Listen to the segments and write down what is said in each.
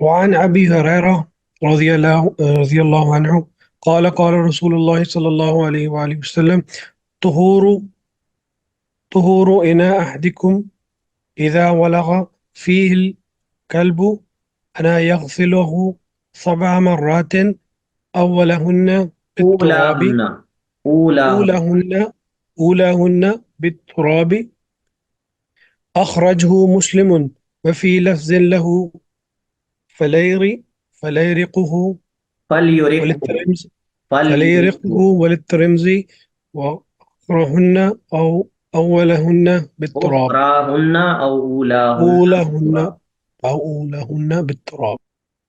وعن أبي هريرة رضي الله عنه قال رسول الله صلى الله عليه وآله وسلم طهور إناء أحدكم إذا ولغ فيه الكلب أن يغسله 7 مرات أولهن بالتراب أولاهن أولاهن أولهن أولهن بالتراب أخرجه مسلم وفي لفظ له فليرقه فليرقه وللترمذي فليرقه وللترمذي وأخرهن أو أولهن بالتراب أخراهن أو أولاهن أولهن بالتراب. أو أولهن بالتراب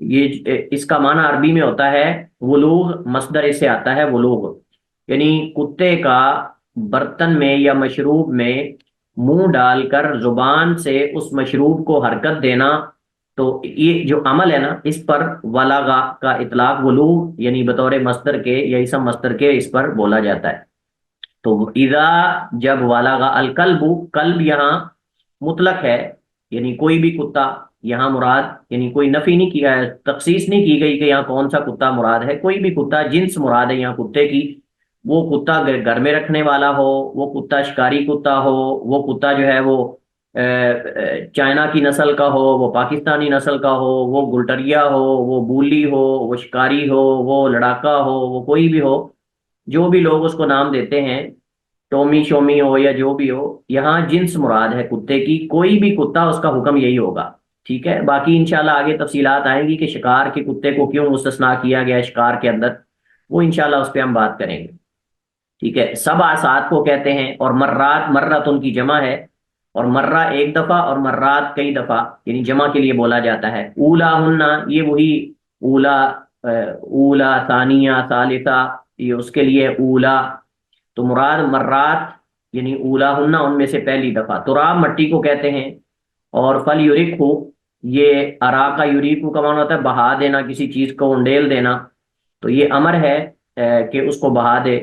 یہ اس کا معنی عربی میں ہوتا ہے ولوغ، مصدر سے آتا ہے ولوغ، یعنی کتے کا برتن میں یا مشروب میں منہ ڈال کر زبان سے اس مشروب کو حرکت دینا، تو یہ جو عمل ہے نا اس پر ولغا کا اطلاق ولوغ یعنی بطور مصدر کے یا اسم مصدر کے اس پر بولا جاتا ہے۔ تو اذا جب ولغا الکلب، کلب یہاں مطلق ہے یعنی کوئی بھی کتا، یہاں مراد یعنی کوئی نفی نہیں کیا ہے، تخصیص نہیں کی گئی کہ یہاں کون سا کتا مراد ہے، کوئی بھی کتا، جنس مراد ہے یہاں کتے کی، وہ کتا گھر میں رکھنے والا ہو، وہ کتا شکاری کتا ہو، وہ کتا جو ہے وہ چائنا کی نسل کا ہو، وہ پاکستانی نسل کا ہو، وہ گلٹریا ہو، وہ بولی ہو، وہ شکاری ہو، وہ لڑاکا ہو، وہ کوئی بھی ہو، جو بھی لوگ اس کو نام دیتے ہیں، ٹومی شومی ہو یا جو بھی ہو، یہاں جنس مراد ہے کتے کی، کوئی بھی کتا اس کا حکم یہی ہوگا، ٹھیک ہے۔ باقی انشاءاللہ آگے تفصیلات آئیں گی کہ شکار کے کتے کو کیوں مستثنا کیا گیا شکار کے اندر، وہ انشاءاللہ اس پہ ہم بات کریں گے، ٹھیک ہے۔ سبع سات کو کہتے ہیں، اور مرات، مرت ان کی جمع ہے، اور مرہ ایک دفعہ اور مرات کئی دفعہ یعنی جمع کے لیے بولا جاتا ہے۔ اولا ہننا، یہ وہی اولا، اولا ثانیہ ثالثہ، یہ اس کے لیے اولا، تو مراد مرات یعنی اولا ہننا ان میں سے پہلی دفعہ۔ تراب مٹی کو کہتے ہیں، اور فل یورکھو، یہ ارا کا یوریکو کا معنی ہوتا ہے بہا دینا، کسی چیز کو انڈیل دینا، تو یہ امر ہے کہ اس کو بہا دے۔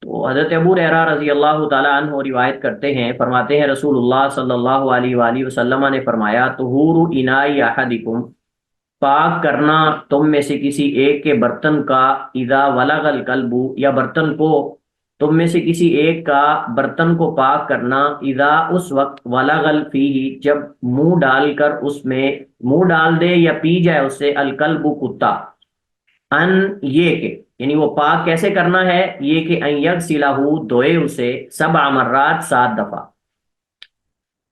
تو حضرت ابو ہریرہ رضی اللہ تعالیٰ عنہ روایت کرتے ہیں، فرماتے ہیں رسول اللہ صلی اللہ علیہ وآلہ وسلم نے فرمایا، طہور اناء احدکم، پاک کرنا تم میں سے کسی ایک کے برتن کا، اذا ولغ الکلب، یا برتن کو، تم میں سے کسی ایک کا برتن کو پاک کرنا، اذا اس وقت، ولغ فیہ، جب منہ ڈال کر اس میں، منہ ڈال دے یا پی جائے اس سے، الکلب کتا، ان یہ کہ یعنی وہ پاک کیسے کرنا ہے، یہ کہ ان یغسلہ، دھوئے اسے، 7 مرات، 7 دفعہ،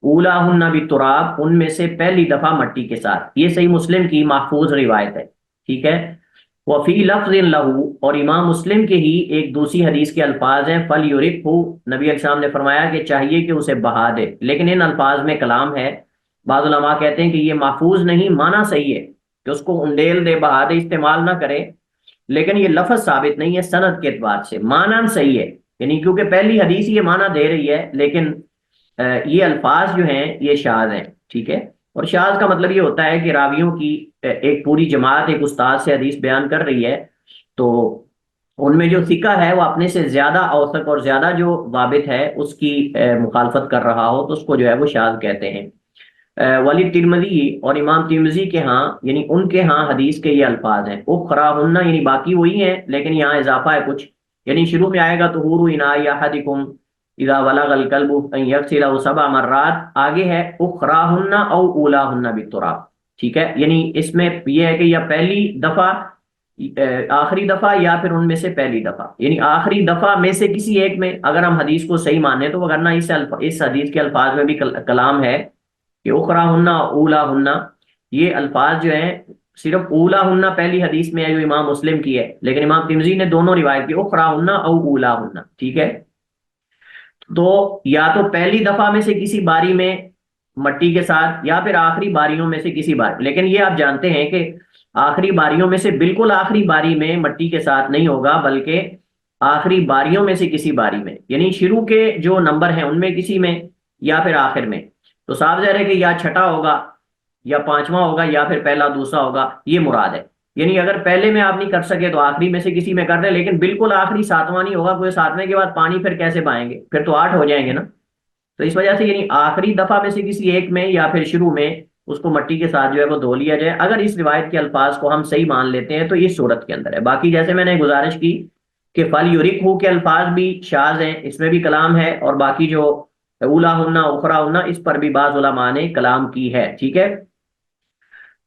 اولاہن بالتراب، ان میں سے پہلی دفعہ مٹی کے ساتھ۔ یہ صحیح مسلم کی محفوظ روایت ہے، ٹھیک ہے۔ وفی لفظ لہو، اور امام مسلم کے ہی ایک دوسری حدیث کے الفاظ ہیں، فل یورکھو، نبی علیہ السلام نے فرمایا کہ چاہیے کہ اسے بہا دے، لیکن ان الفاظ میں کلام ہے، بعض علماء کہتے ہیں کہ یہ محفوظ نہیں، معنی صحیح ہے کہ اس کو انڈیل دے، بہا دے، استعمال نہ کرے، لیکن یہ لفظ ثابت نہیں ہے سند کے اعتبار سے، معنی صحیح ہے، یعنی کیونکہ پہلی حدیث یہ معنی دے رہی ہے، لیکن یہ الفاظ جو ہیں یہ شاذ ہیں، ٹھیک ہے۔ اور شاذ کا مطلب یہ ہوتا ہے کہ راویوں کی ایک پوری جماعت ایک استاد سے حدیث بیان کر رہی ہے، تو ان میں جو ثقہ ہے وہ اپنے سے زیادہ اوثق اور زیادہ جو ضابط ہے اس کی مخالفت کر رہا ہو، تو اس کو جو ہے وہ شاذ کہتے ہیں۔ ولی ترمذی، اور امام ترمذی کے ہاں یعنی ان کے ہاں حدیث کے یہ الفاظ ہیں، اخراہن، یعنی باقی وہی ہیں لیکن یہاں اضافہ ہے کچھ، یعنی شروع میں آئے گا طہور اناء احدکم اذا ولغ الکلب ان یغسلہ 7 مرات، آگے ہے اخراہن او اولاہن بالتراب، ٹھیک ہے، یعنی اس میں یہ ہے کہ یا پہلی دفعہ، آخری دفعہ، یا پھر ان میں سے پہلی دفعہ، یعنی آخری دفعہ میں سے کسی ایک میں، اگر ہم حدیث کو صحیح مانیں تو، ورنہ اس حدیث کے الفاظ میں بھی کلام ہے کہ اخرا ہننا اولا ہننا، یہ الفاظ جو ہیں صرف اولا ہننا پہلی حدیث میں ہے جو امام مسلم کی ہے، لیکن امام ترمذی نے دونوں روایت کی، اخرا ہننا او اولا ہننا، ٹھیک ہے۔ تو یا تو پہلی دفعہ میں سے کسی باری میں مٹی کے ساتھ، یا پھر آخری باریوں میں سے کسی باری، لیکن یہ آپ جانتے ہیں کہ آخری باریوں میں سے بالکل آخری باری میں مٹی کے ساتھ نہیں ہوگا، بلکہ آخری باریوں میں سے کسی باری میں، یعنی شروع کے جو نمبر ہیں ان میں کسی میں، یا پھر آخر میں، تو صاف ظاہر ہے کہ یا چھٹا ہوگا یا 5واں ہوگا یا پھر پہلا دوسرا ہوگا، یہ مراد ہے، یعنی اگر پہلے میں آپ نہیں کر سکے تو آخری میں سے کسی میں کر دیں، لیکن بالکل آخری 7واں نہیں ہوگا، کوئی 7ویں کے بعد پانی پھر کیسے بہائیں گے، پھر تو 8 ہو جائیں گے نا، تو اس وجہ سے یعنی آخری دفعہ میں سے کسی ایک میں یا پھر شروع میں اس کو مٹی کے ساتھ جو ہے وہ دھو لیا جائے، اگر اس روایت کے الفاظ کو ہم صحیح مان لیتے ہیں تو اس صورت کے اندر ہے۔ باقی جیسے میں نے گزارش کی کہ فل یورکھو کے الفاظ بھی شاذ ہیں، اس میں بھی کلام ہے، اور باقی جو اولا ہننا اخرا ہننا اس پر بھی بعض علماء نے کلام کی ہے، ٹھیک ہے۔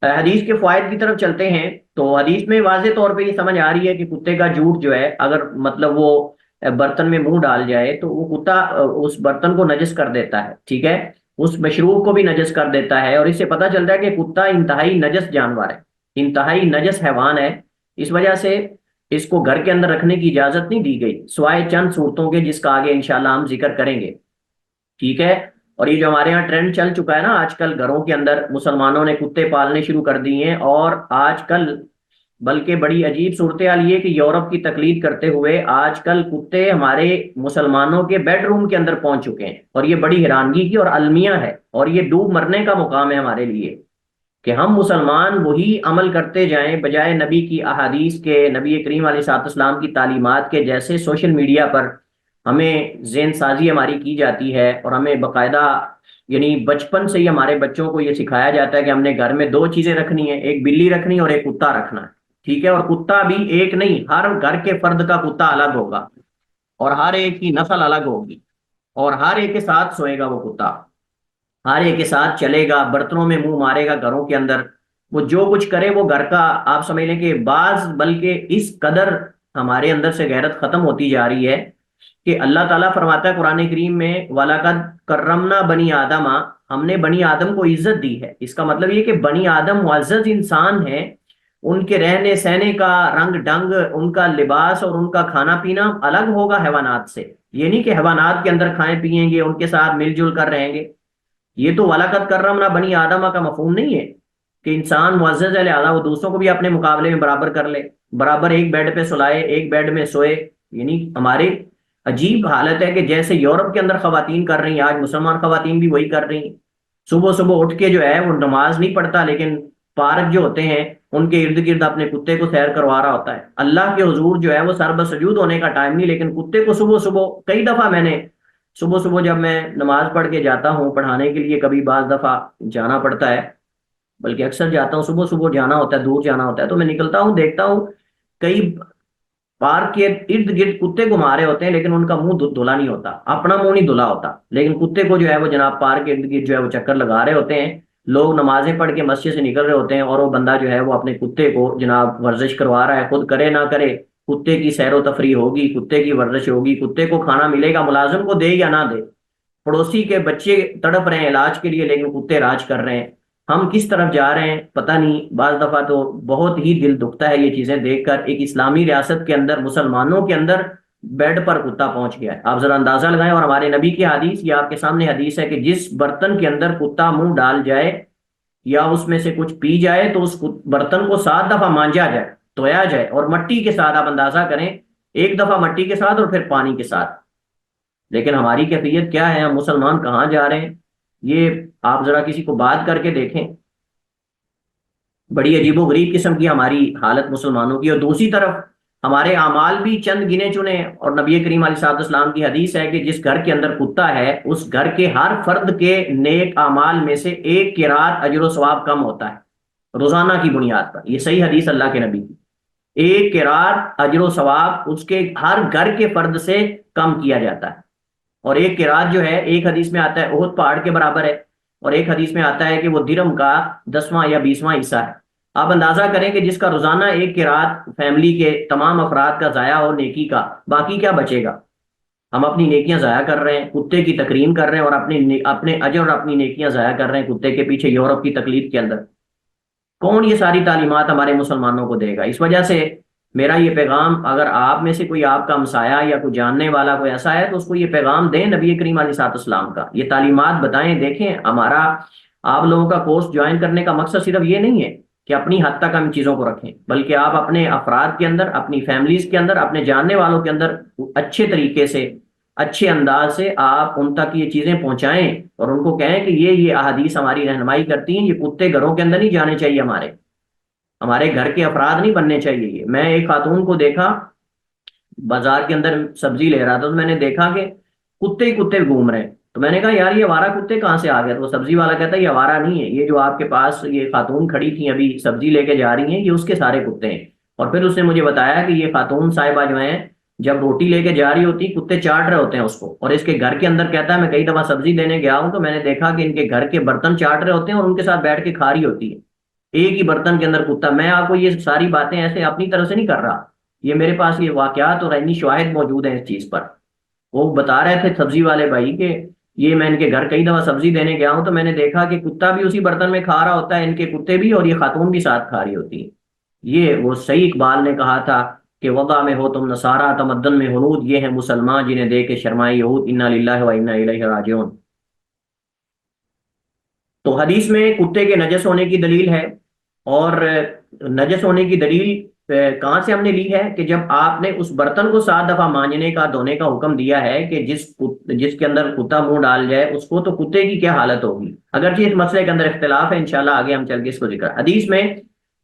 حدیث کے فوائد کی طرف چلتے ہیں، تو حدیث میں واضح طور پہ یہ سمجھ آ رہی ہے کہ کتے کا جھوٹ جو ہے، اگر مطلب وہ برتن میں منہ ڈال جائے تو وہ کتا اس برتن کو نجس کر دیتا ہے، ٹھیک ہے، اس مشروب کو بھی نجس کر دیتا ہے، اور اس سے پتہ چلتا ہے کہ کتا انتہائی نجس جانور ہے، انتہائی نجس حیوان ہے، اس وجہ سے اس کو گھر کے اندر رکھنے کی اجازت نہیں دی گئی، سوائے چند صورتوں کے جس کا آگے انشاءاللہ ہم ذکر کریں گے، ٹھیک ہے۔ اور یہ جو ہمارے یہاں ٹرینڈ چل چکا ہے نا آج کل، گھروں کے اندر مسلمانوں نے کتے پالنے شروع کر دیے ہیں، اور آج کل بلکہ بڑی عجیب صورتحال یہ کہ یورپ کی تقلید کرتے ہوئے آج کل کتے ہمارے مسلمانوں کے بیڈ روم کے اندر پہنچ چکے ہیں، اور یہ بڑی حیرانگی کی اور المیہ ہے، اور یہ ڈوب مرنے کا مقام ہے ہمارے لیے کہ ہم مسلمان وہی عمل کرتے جائیں بجائے نبی کی احادیث کے، نبی کریم علیہ الصلوۃ والسلام کی تعلیمات کے، جیسے سوشل میڈیا پر ہمیں ذہن سازی ہماری کی جاتی ہے، اور ہمیں باقاعدہ یعنی بچپن سے ہی ہمارے بچوں کو یہ سکھایا جاتا ہے کہ ہم نے گھر میں دو چیزیں رکھنی ہیں، ایک بلی رکھنی ہے اور ایک کتا رکھنا ہے، ٹھیک ہے؟ اور کتا بھی ایک نہیں، ہر گھر کے فرد کا کتا الگ ہوگا، اور ہر ایک کی نسل الگ ہوگی، اور ہر ایک کے ساتھ سوئے گا وہ کتا، ہر ایک کے ساتھ چلے گا، برتنوں میں منہ مارے گا گھروں کے اندر، وہ جو کچھ کرے وہ گھر کا، آپ سمجھ لیں کہ بعض بلکہ اس قدر ہمارے اندر سے غیرت ختم ہوتی جا رہی ہے کہ اللہ تعالیٰ فرماتا ہے قرآن کریم میں وَلَقَدْ كَرَّمْنَا بَنِي آدَمَ، ہم نے بنی آدم کو عزت دی ہے۔ اس کا مطلب یہ کہ بنی آدم معزز انسان ہیں، ان کے رہنے سہنے کا رنگ ڈنگ، ان کا لباس اور ان کا کھانا پینا الگ ہوگا حیوانات سے، یہ نہیں کہ حیوانات کے اندر کھائیں پیئیں گے، ان کے ساتھ مل جل کر رہیں گے۔ یہ تو وَلَقَدْ كَرَّمْنَا بنی آدم کا مفہوم نہیں ہے کہ انسان معزز ہے لہٰذا وہ دوسروں کو بھی اپنے مقابلے میں برابر کر لے، برابر ایک بیڈ پہ سلائے، ایک بیڈ میں سوئے۔ یعنی ہمارے عجیب حالت ہے کہ جیسے یورپ کے اندر خواتین کر رہی ہیں، آج مسلمان خواتین بھی وہی کر رہی ہیں، صبح صبح اٹھ کے جو ہے وہ نماز نہیں پڑھتا، لیکن پارک جو ہوتے ہیں ان کے ارد گرد اپنے کتے کو سیر کروا رہا ہوتا ہے۔ اللہ کے حضور جو ہے وہ سر بسجود ہونے کا ٹائم نہیں، لیکن کتے کو صبح صبح، کئی دفعہ میں نے صبح صبح جب میں نماز پڑھ کے جاتا ہوں پڑھانے کے لیے، کبھی بعض دفعہ جانا پڑتا ہے، بلکہ اکثر جاتا ہوں، صبح صبح جانا ہوتا ہے، دور جانا ہوتا ہے، تو میں نکلتا ہوں دیکھتا ہوں کئی پارک کے ارد گرد کتے گھما رہے ہوتے ہیں، لیکن ان کا منہ دھلا نہیں ہوتا، اپنا منہ نہیں دھلا ہوتا، لیکن کتے کو جو ہے وہ جناب پارک کے ارد گرد جو ہے وہ چکر لگا رہے ہوتے ہیں۔ لوگ نمازیں پڑھ کے مسجد سے نکل رہے ہوتے ہیں، اور وہ بندہ جو ہے وہ اپنے کتے کو جناب ورزش کروا رہا ہے، خود کرے نہ کرے، کتے کی سیر و تفریح ہوگی، کتے کی ورزش ہوگی، کتے کو کھانا ملے گا، ملازم کو دے یا نہ دے، پڑوسی کے بچے تڑپ رہے ہیں علاج کے لیے لیکن کتے راج کر رہے ہیں۔ ہم کس طرف جا رہے ہیں پتہ نہیں۔ بعض دفعہ تو بہت ہی دل دکھتا ہے یہ چیزیں دیکھ کر، ایک اسلامی ریاست کے اندر مسلمانوں کے اندر بیڈ پر کتا پہنچ گیا ہے، آپ ذرا اندازہ لگائیں۔ اور ہمارے نبی کی حدیث، یہ آپ کے سامنے حدیث ہے کہ جس برتن کے اندر کتا منہ ڈال جائے یا اس میں سے کچھ پی جائے تو اس برتن کو 7 دفعہ مانجا جائے، دھویا جائے، اور مٹی کے ساتھ، آپ اندازہ کریں، ایک دفعہ مٹی کے ساتھ اور پھر پانی کے ساتھ۔ لیکن ہماری کیفیت کیا ہے؟ ہم مسلمان کہاں جا رہے ہیں؟ یہ آپ ذرا کسی کو بات کر کے دیکھیں، بڑی عجیب و غریب قسم کی ہماری حالت مسلمانوں کی۔ اور دوسری طرف ہمارے اعمال بھی چند گنے چنے، اور نبی کریم علیہ الصلوۃ والسلام کی حدیث ہے کہ جس گھر کے اندر کتا ہے اس گھر کے ہر فرد کے نیک اعمال میں سے ایک قرات اجر و ثواب کم ہوتا ہے روزانہ کی بنیاد پر۔ یہ صحیح حدیث اللہ کے نبی کی، ایک قرات اجر و ثواب اس کے ہر گھر کے فرد سے کم کیا جاتا ہے۔ اور ایک قرات جو ہے، ایک حدیث میں آتا ہے احد پہاڑ کے برابر ہے، اور ایک حدیث میں آتا ہے کہ وہ درہم کا 10واں یا 20واں حصہ ہے۔ آپ اندازہ کریں کہ جس کا روزانہ ایک قرات فیملی کے تمام افراد کا ضائع ہو نیکی کا، باقی کیا بچے گا؟ ہم اپنی نیکیاں ضائع کر رہے ہیں، کتے کی تکریم کر رہے ہیں، اور اپنے اجر اور اپنی نیکیاں ضائع کر رہے ہیں کتے کے پیچھے یورپ کی تقلید کے اندر۔ کون یہ ساری تعلیمات ہمارے مسلمانوں کو دے گا؟ اس وجہ سے میرا یہ پیغام، اگر آپ میں سے کوئی آپ کا ہمسایہ یا کوئی جاننے والا کوئی ایسا ہے تو اس کو یہ پیغام دیں نبی کریم علیہ الصلوۃ والسلام کا، یہ تعلیمات بتائیں۔ دیکھیں، ہمارا آپ لوگوں کا کورس جوائن کرنے کا مقصد صرف یہ نہیں ہے کہ اپنی حد تک ہم چیزوں کو رکھیں، بلکہ آپ اپنے افراد کے اندر، اپنی فیملیز کے اندر، اپنے جاننے والوں کے اندر اچھے طریقے سے، اچھے انداز سے آپ ان تک یہ چیزیں پہنچائیں، اور ان کو کہیں کہ یہ احادیث ہماری رہنمائی کرتی ہیں، یہ کتے گھروں کے اندر نہیں جانے چاہیے، ہمارے گھر کے افراد نہیں بننے چاہیے یہ۔ میں ایک خاتون کو دیکھا بازار کے اندر سبزی لے رہا تھا، تو میں نے دیکھا کہ کتے ہی کتے گھوم رہے ہیں، تو میں نے کہا یار یہ آوارہ کتے کہاں سے آ گئے؟ تو وہ سبزی والا کہتا ہے یہ آوارہ نہیں ہے، یہ جو آپ کے پاس یہ خاتون کھڑی تھی ابھی سبزی لے کے جا رہی ہیں، یہ اس کے سارے کتے ہیں۔ اور پھر اس نے مجھے بتایا کہ یہ خاتون صاحبہ جو ہیں جب روٹی لے کے جا رہی ہوتی کتے چاٹ رہے ہوتے ہیں اس کو، اور اس کے گھر کے اندر کہتا ہے میں کئی دفعہ سبزی لینے گیا ہوں تو میں نے دیکھا کہ ان کے گھر کے برتن چاٹ رہے ہوتے ہیں اور ان کے ساتھ بیٹھ کے کھا رہی ہوتی ہے، ایک ہی برتن کے اندر کتا۔ میں آپ کو یہ ساری باتیں ایسے اپنی طرف سے نہیں کر رہا، یہ میرے پاس یہ واقعات اور علمی شواہد موجود ہیں اس چیز پر۔ وہ بتا رہے تھے سبزی والے بھائی کہ یہ میں ان کے گھر کئی دفعہ سبزی دینے گیا ہوں تو میں نے دیکھا کہ کتا بھی اسی برتن میں کھا رہا ہوتا ہے، ان کے کتے بھی، اور یہ خاتون بھی ساتھ کھا رہی ہوتی ہے۔ یہ وہ صحیح اقبال نے کہا تھا کہ وضع میں ہو تم نصارہ، تمدن میں ہنود، یہ ہیں مسلمان جنہیں دے کے شرمائی یہود، انا للہ و انا الیہ راجعون۔ تو حدیث میں کتے کے نجس ہونے کی دلیل ہے، اور نجس ہونے کی دلیل کہاں سے ہم نے لی ہے کہ جب آپ نے اس برتن کو 7 دفعہ مانجنے کا، دھونے کا حکم دیا ہے کہ جس کے اندر کتا منہ ڈال جائے اس کو، تو کتے کی کیا حالت ہوگی؟ اگرچہ اس مسئلے کے اندر اختلاف ہے، انشاءاللہ آگے ہم چل کے اس کو ذکر۔ حدیث میں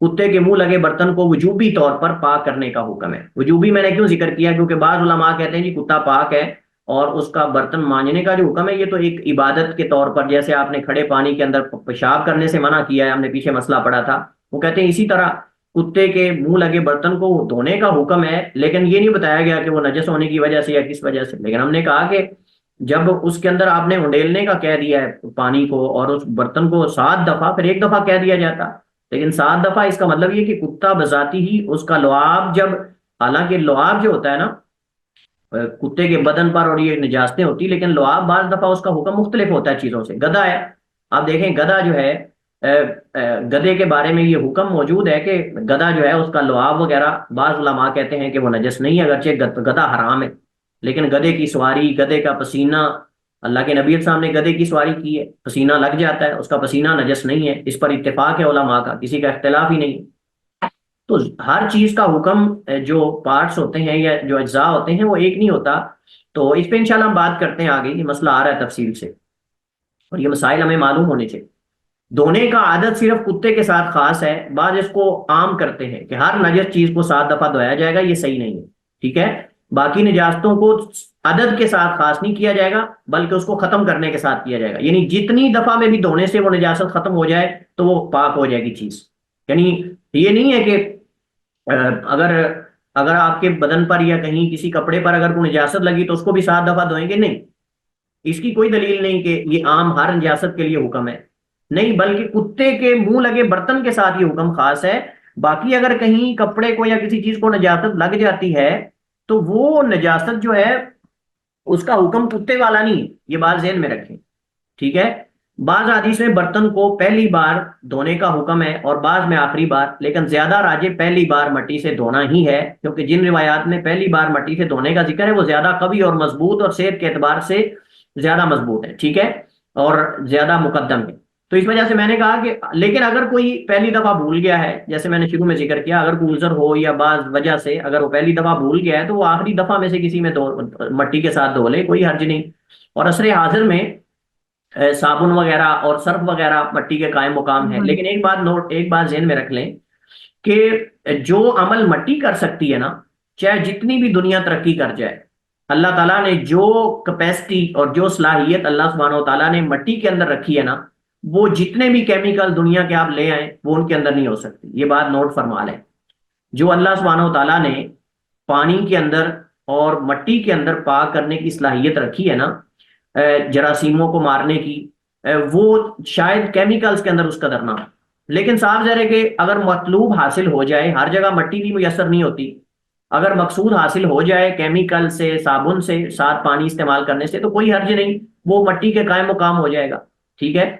کتے کے منہ لگے برتن کو وجوبی طور پر پاک کرنے کا حکم ہے۔ وجوبی میں نے کیوں ذکر کیا؟ کیونکہ بعض علماء کہتے ہیں جی کتا پاک ہے اور اس کا برتن مانجنے کا جو حکم ہے یہ تو ایک عبادت کے طور پر، جیسے آپ نے کھڑے پانی کے اندر پیشاب کرنے سے منع کیا ہے، ہم نے پیچھے مسئلہ پڑھا تھا، وہ کہتے ہیں اسی طرح کتے کے منہ لگے برتن کو دھونے کا حکم ہے، لیکن یہ نہیں بتایا گیا کہ وہ نجس ہونے کی وجہ سے یا کس وجہ سے۔ لیکن ہم نے کہا کہ جب اس کے اندر آپ نے انڈیلنے کا کہہ دیا ہے پانی کو، اور اس برتن کو 7 دفعہ، پھر ایک دفعہ کہہ دیا جاتا، لیکن 7 دفعہ، اس کا مطلب یہ کہ کتا بذاتی ہی اس کا لعاب، جب حالانکہ لعاب جو ہوتا ہے نا کتے کے بدن پر اور یہ نجاستیں ہوتی، لیکن لعاب بعض دفعہ اس کا حکم مختلف ہوتا ہے چیزوں سے۔ گدھا ہے، آپ دیکھیں گدھا جو ہے، گدھے کے بارے میں یہ حکم موجود ہے کہ گدھا جو ہے اس کا لعاب وغیرہ، بعض علماء کہتے ہیں کہ وہ نجس نہیں ہے، اگرچہ گدھا حرام ہے، لیکن گدھے کی سواری، گدھے کا پسینہ، اللہ کے نبی صاحب نے گدھے کی سواری کی ہے، پسینہ لگ جاتا ہے، اس کا پسینہ نجس نہیں ہے، اس پر اتفاق ہے علماء کا، کسی کا اختلاف ہی نہیں۔ تو ہر چیز کا حکم جو پارٹس ہوتے ہیں یا جو اجزاء ہوتے ہیں وہ ایک نہیں ہوتا۔ تو اس پہ انشاءاللہ ہم بات کرتے ہیں آگے، یہ مسئلہ آ رہا ہے تفصیل سے، اور یہ مسائل ہمیں معلوم ہونے چاہیے۔ دھونے کا عادت صرف کتے کے ساتھ خاص ہے، بعض اس کو عام کرتے ہیں کہ ہر نجس چیز کو 7 دفعہ دھویا جائے گا، یہ صحیح نہیں ہے، ٹھیک ہے؟ باقی نجاستوں کو عدد کے ساتھ خاص نہیں کیا جائے گا، بلکہ اس کو ختم کرنے کے ساتھ کیا جائے گا، یعنی جتنی دفعہ میں بھی دھونے سے وہ نجاست ختم ہو جائے تو وہ پاک ہو جائے گی چیز۔ یعنی یہ نہیں ہے کہ اگر آپ کے بدن پر یا کہیں کسی کپڑے پر اگر کوئی نجاست لگی تو اس کو بھی 7 دفعہ دھوئیں گے، نہیں، اس کی کوئی دلیل نہیں کہ یہ عام ہر نجاست کے لیے حکم ہے، نہیں، بلکہ کتے کے منہ لگے برتن کے ساتھ یہ حکم خاص ہے۔ باقی اگر کہیں کپڑے کو یا کسی چیز کو نجاست لگ جاتی ہے تو وہ نجاست جو ہے اس کا حکم کتے والا نہیں، یہ بات ذہن میں رکھیں، ٹھیک ہے؟ بعض حدیث میں برتن کو پہلی بار دھونے کا حکم ہے اور بعض میں آخری بار، لیکن زیادہ راجح پہلی بار مٹی سے دھونا ہی ہے، کیونکہ جن روایات میں پہلی بار مٹی سے دھونے کا ذکر ہے وہ زیادہ قوی اور مضبوط اور صحت کے اعتبار سے زیادہ مضبوط ہے، ٹھیک ہے، اور زیادہ مقدم ہے۔ تو اس وجہ سے میں نے کہا کہ لیکن اگر کوئی پہلی دفعہ بھول گیا ہے، جیسے میں نے شروع میں ذکر کیا، اگر کوئی عذر ہو یا بعض وجہ سے اگر وہ پہلی دفعہ بھول گیا ہے تو وہ آخری دفعہ میں سے کسی میں مٹی کے ساتھ دھو لے، کوئی حرج نہیں۔ اور عصر حاضر میں صابن وغیرہ اور سرف وغیرہ مٹی کے قائم مقام ہے، لیکن ایک بات ذہن میں رکھ لیں کہ جو عمل مٹی کر سکتی ہے نا، چاہے جتنی بھی دنیا ترقی کر جائے، اللہ تعالیٰ نے جو کیپیسٹی اور جو صلاحیت اللہ سبحانہ و تعالیٰ نے مٹی کے اندر رکھی ہے نا، وہ جتنے بھی کیمیکل دنیا کے آپ لے آئیں وہ ان کے اندر نہیں ہو سکتی، یہ بات نوٹ فرما لیں۔ جو اللہ سبحانہ و تعالیٰ نے پانی کے اندر اور مٹی کے اندر پاک کرنے کی صلاحیت رکھی ہے نا، جراثیموں کو مارنے کی، وہ شاید کیمیکلز کے اندر اس قدر نہ ہو، لیکن صاف ظاہر ہے کہ اگر مطلوب حاصل ہو جائے، ہر جگہ مٹی بھی میسر نہیں ہوتی، اگر مقصود حاصل ہو جائے کیمیکل سے، صابن سے، ساتھ پانی استعمال کرنے سے، تو کوئی حرج نہیں، وہ مٹی کے قائم مقام ہو جائے گا، ٹھیک ہے؟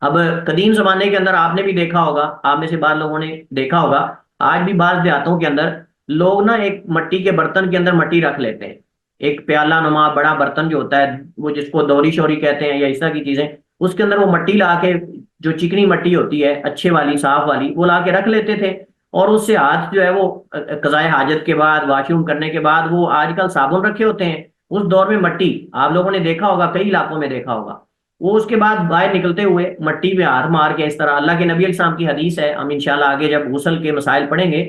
اب قدیم زمانے کے اندر آپ نے بھی دیکھا ہوگا، آپ میں سے بعض لوگوں نے دیکھا ہوگا، آج بھی بعض دیہاتوں کے اندر لوگ نا ایک مٹی کے برتن کے اندر مٹی رکھ لیتے ہیں، ایک پیالہ نما بڑا برتن جو ہوتا ہے، وہ جس کو دوری شوری کہتے ہیں یا اس طرح کی چیزیں، اس کے اندر وہ مٹی لا کے، جو چکنی مٹی ہوتی ہے اچھے والی صاف والی، وہ لا کے رکھ لیتے تھے، اور اس سے ہاتھ جو ہے وہ قضائے حاجت کے بعد، واش روم کرنے کے بعد، وہ آج کل صابن رکھے ہوتے ہیں، اس دور میں مٹی آپ لوگوں نے دیکھا ہوگا، کئی علاقوں میں دیکھا ہوگا، وہ اس کے بعد باہر نکلتے ہوئے مٹی پہ ہاتھ مار کے، اس طرح اللہ کے نبی علیہ السلام کی حدیث ہے، ہم انشاءاللہ آگے جب غسل کے مسائل پڑھیں گے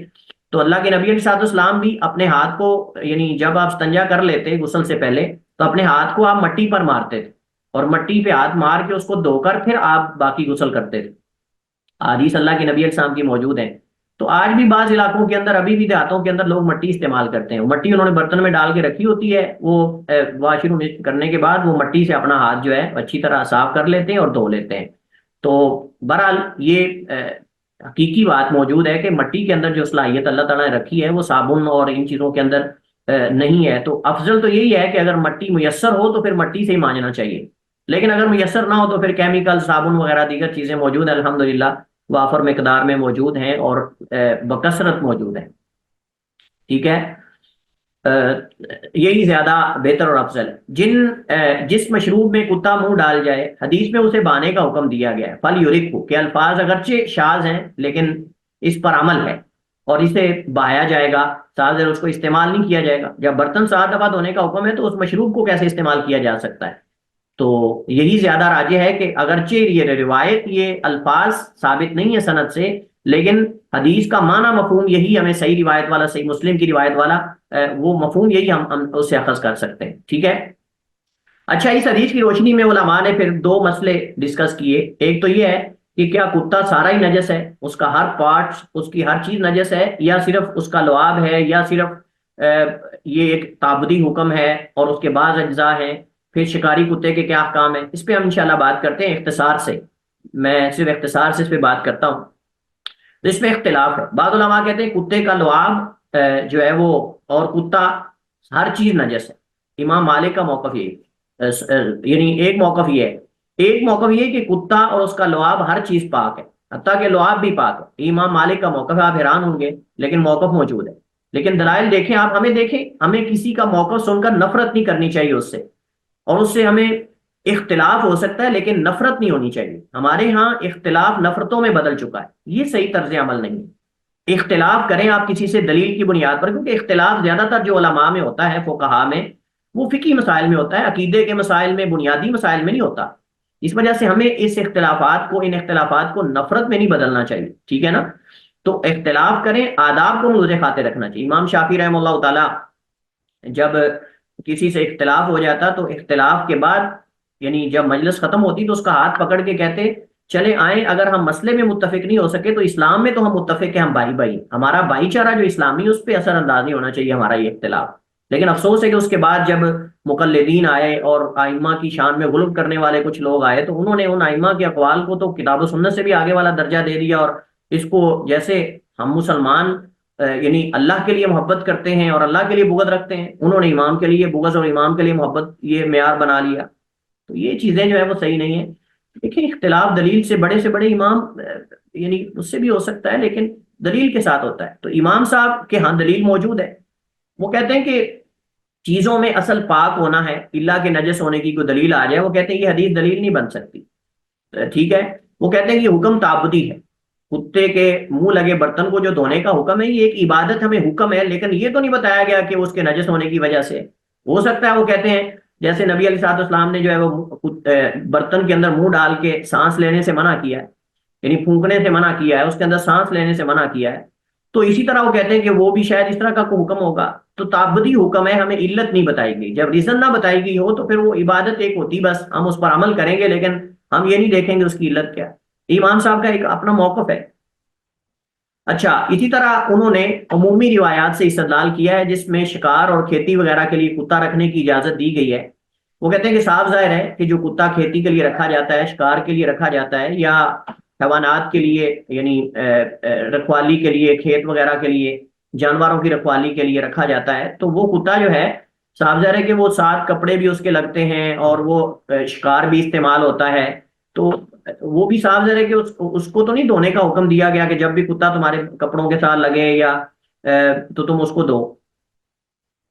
تو اللہ کے نبی علیہ السلام بھی اپنے ہاتھ کو، یعنی جب آپ استنجا کر لیتے غسل سے پہلے تو اپنے ہاتھ کو آپ مٹی پر مارتے تھے، اور مٹی پہ ہاتھ مار کے اس کو دھو کر پھر آپ باقی غسل کرتے تھے، حدیث اللہ کے نبی علیہ السلام کی موجود ہیں۔ تو آج بھی بعض علاقوں کے اندر، ابھی بھی دیہاتوں کے اندر لوگ مٹی استعمال کرتے ہیں، مٹی انہوں نے برتن میں ڈال کے رکھی ہوتی ہے، وہ واش روم کرنے کے بعد وہ مٹی سے اپنا ہاتھ جو ہے اچھی طرح صاف کر لیتے ہیں اور دھو لیتے ہیں۔ تو بہرحال یہ حقیقی بات موجود ہے کہ مٹی کے اندر جو صلاحیت اللہ تعالیٰ نے رکھی ہے وہ صابن اور ان چیزوں کے اندر نہیں ہے، تو افضل تو یہی ہے کہ اگر مٹی میسر ہو تو پھر مٹی سے ہی مانجنا چاہیے، لیکن اگر میسر نہ ہو تو پھر کیمیکل، صابن وغیرہ دیگر چیزیں موجود ہیں، الحمدللہ وافر مقدار میں موجود ہیں اور بکثرت موجود ہیں، ٹھیک ہے؟ یہی زیادہ بہتر اور افضل ہے۔ جس مشروب میں کتا منہ ڈال جائے، حدیث میں اسے بانے کا حکم دیا گیا ہے، فل یورک کو، کہ الفاظ اگرچہ شاذ ہیں لیکن اس پر عمل ہے اور اسے بہایا جائے گا، ساتھ اس کو استعمال نہیں کیا جائے گا۔ جب برتن 7 دفعہ دھونے کا حکم ہے تو اس مشروب کو کیسے استعمال کیا جا سکتا ہے؟ تو یہی زیادہ راجح ہے کہ اگرچہ یہ روایت، یہ الفاظ ثابت نہیں ہے سند سے، لیکن حدیث کا معنی مفہوم یہی ہمیں صحیح روایت والا، صحیح مسلم کی روایت والا وہ مفہوم یہی ہم اس سے اخذ کر سکتے ہیں، ٹھیک ہے۔ اچھا، اس حدیث کی روشنی میں علماء نے پھر 2 مسئلے ڈسکس کیے۔ ایک تو یہ ہے کہ کیا کتا سارا ہی نجس ہے، اس کا ہر پارٹ، اس کی ہر چیز نجس ہے، یا صرف اس کا لعاب ہے، یا صرف یہ ایک تعبدی حکم ہے اور اس کے بعض اجزاء ہیں؟ پھر شکاری کتے کے کیا احکام ہیں؟ اس پہ ہم انشاءاللہ بات کرتے ہیں اختصار سے، میں صرف اختصار سے اس پہ بات کرتا ہوں۔ تو اس میں اختلاف ہے، بعض علماء کہتے ہیں کتے کا لعاب جو ہے وہ اور کتا ہر چیز نجس ہے۔ امام مالک کا موقف یہ، یعنی ایک موقف یہ ہے، ایک موقف یہ کہ کتا اور اس کا لعاب ہر چیز پاک ہے، حتیٰ کہ لعاب بھی پاک ہے۔ امام مالک کا موقف ہے، آپ حیران ہوں گے لیکن موقف موجود ہے۔ لیکن دلائل دیکھیں آپ، ہمیں دیکھیں، ہمیں کسی کا موقف سن کر نفرت نہیں کرنی چاہیے اس سے، اور اس سے ہمیں اختلاف ہو سکتا ہے لیکن نفرت نہیں ہونی چاہیے۔ ہمارے ہاں اختلاف نفرتوں میں بدل چکا ہے، یہ صحیح طرز عمل نہیں ہے۔ اختلاف کریں آپ کسی سے دلیل کی بنیاد پر، کیونکہ اختلاف زیادہ تر جو علماء میں ہوتا ہے، فقہاء میں، وہ فقہی مسائل میں ہوتا ہے، عقیدے کے مسائل میں، بنیادی مسائل میں نہیں ہوتا۔ اس وجہ سے ہمیں اس اختلافات کو، ان اختلافات کو نفرت میں نہیں بدلنا چاہیے، ٹھیک ہے نا۔ تو اختلاف کریں، آداب کو ملحوظ خاطر رکھنا چاہیے۔ امام شافعی رحمہ اللہ تعالی جب کسی سے اختلاف ہو جاتا تو اختلاف کے بعد، یعنی جب مجلس ختم ہوتی تو اس کا ہاتھ پکڑ کے کہتے چلے آئیں، اگر ہم مسئلے میں متفق نہیں ہو سکے تو اسلام میں تو ہم متفق ہیں، ہم بھائی بھائی، ہمارا بھائی چارہ جو اسلامی اس پہ اثر انداز نہیں ہونا چاہیے ہمارا یہ اختلاف۔ لیکن افسوس ہے کہ اس کے بعد جب مقلدین آئے اور آئمہ کی شان میں غلو کرنے والے کچھ لوگ آئے تو انہوں نے ان آئمہ کے اقوال کو تو کتاب و سنت سے بھی آگے والا درجہ دے دیا، اور اس کو جیسے ہم مسلمان یعنی اللہ کے لیے محبت کرتے ہیں اور اللہ کے لیے بغض رکھتے ہیں، انہوں نے امام کے لیے بغض اور امام کے لیے محبت یہ معیار بنا لیا۔ تو یہ چیزیں جو ہے وہ صحیح نہیں ہیں۔ دیکھیں، اختلاف دلیل سے بڑے امام یعنی اس سے بھی ہو سکتا ہے لیکن دلیل کے ساتھ ہوتا ہے۔ تو امام صاحب کے ہاں دلیل موجود ہے، وہ کہتے ہیں کہ چیزوں میں اصل پاک ہونا ہے، اللہ کے نجس ہونے کی کوئی دلیل آ جائے، وہ کہتے ہیں یہ حدیث دلیل نہیں بن سکتی، ٹھیک ہے۔ وہ کہتے ہیں کہ یہ حکم تعبدی ہے، کتے کے منہ لگے برتن کو جو دھونے کا حکم ہے یہ ایک عبادت ہمیں حکم ہے، لیکن یہ تو نہیں بتایا گیا کہ اس کے نجس ہونے کی وجہ سے ہو سکتا ہے۔ وہ کہتے ہیں جیسے نبی علیہ الصلوۃ والسلام نے جو ہے وہ برتن کے اندر منہ ڈال کے سانس لینے سے منع کیا ہے، یعنی پھونکنے سے منع کیا ہے، اس کے اندر سانس لینے سے منع کیا ہے، تو اسی طرح وہ کہتے ہیں کہ وہ بھی شاید اس طرح کا کوئی حکم ہوگا۔ تو تعبدی حکم ہے، ہمیں علت نہیں بتائی گئی، جب ریزن نہ بتائی گئی ہو تو پھر وہ عبادت ایک ہوتی، بس ہم اس پر عمل کریں گے لیکن ہم یہ نہیں دیکھیں گے اس کی علت کیا ہے۔ امام صاحب کا ایک اپنا موقف ہے۔ اچھا، اسی طرح انہوں نے عمومی روایات سے استدلال کیا ہے جس میں شکار اور کھیتی وغیرہ کے لیے کتا رکھنے کی اجازت دی گئی ہے۔ وہ کہتے ہیں کہ صاف ظاہر ہے کہ جو کتا کھیتی کے لیے رکھا جاتا ہے، شکار کے لیے رکھا جاتا ہے، یا حیوانات کے لیے یعنی رکھوالی کے لیے، کھیت وغیرہ کے لیے، جانوروں کی رکھوالی کے لیے رکھا جاتا ہے، تو وہ کتا جو ہے صاف ظاہر ہے کہ وہ 7 کپڑے بھی اس کے لگتے ہیں اور وہ شکار بھی استعمال ہوتا ہے، تو وہ بھی صاف ظاہر ہے کہ اس کو تو نہیں دھونے کا حکم دیا گیا کہ جب بھی کتا تمہارے کپڑوں کے ساتھ لگے یا تو تم اس کو دھو۔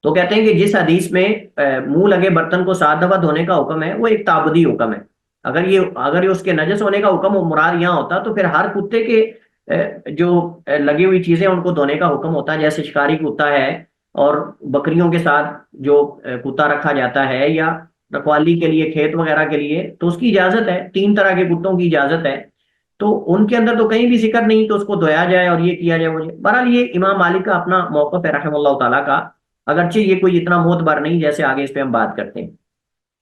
تو کہتے ہیں کہ جس حدیث میں منہ لگے برتن کو 7 دفعہ دھونے کا حکم ہے وہ ایک تعبدی حکم ہے۔ اگر یہ اس کے نجس ہونے کا حکم مراد یہاں ہوتا تو پھر ہر کتے کے جو لگی ہوئی چیزیں ان کو دھونے کا حکم ہوتا ہے، جیسے شکاری کتا ہے اور بکریوں کے ساتھ جو کتا رکھا جاتا ہے، یا رکھوالی کے لیے، کھیت وغیرہ کے لیے، تو اس کی اجازت ہے، 3 طرح کے کتوں کی اجازت ہے، تو ان کے اندر تو کہیں بھی ذکر نہیں کہ اس کو دھویا جائے اور یہ کیا جائے وہ۔ بہرحال یہ امام مالک کا اپنا موقف ہے رحمہ اللہ تعالیٰ کا، اگرچہ یہ کوئی اتنا معتبر نہیں جیسے آگے اس پہ ہم بات کرتے ہیں۔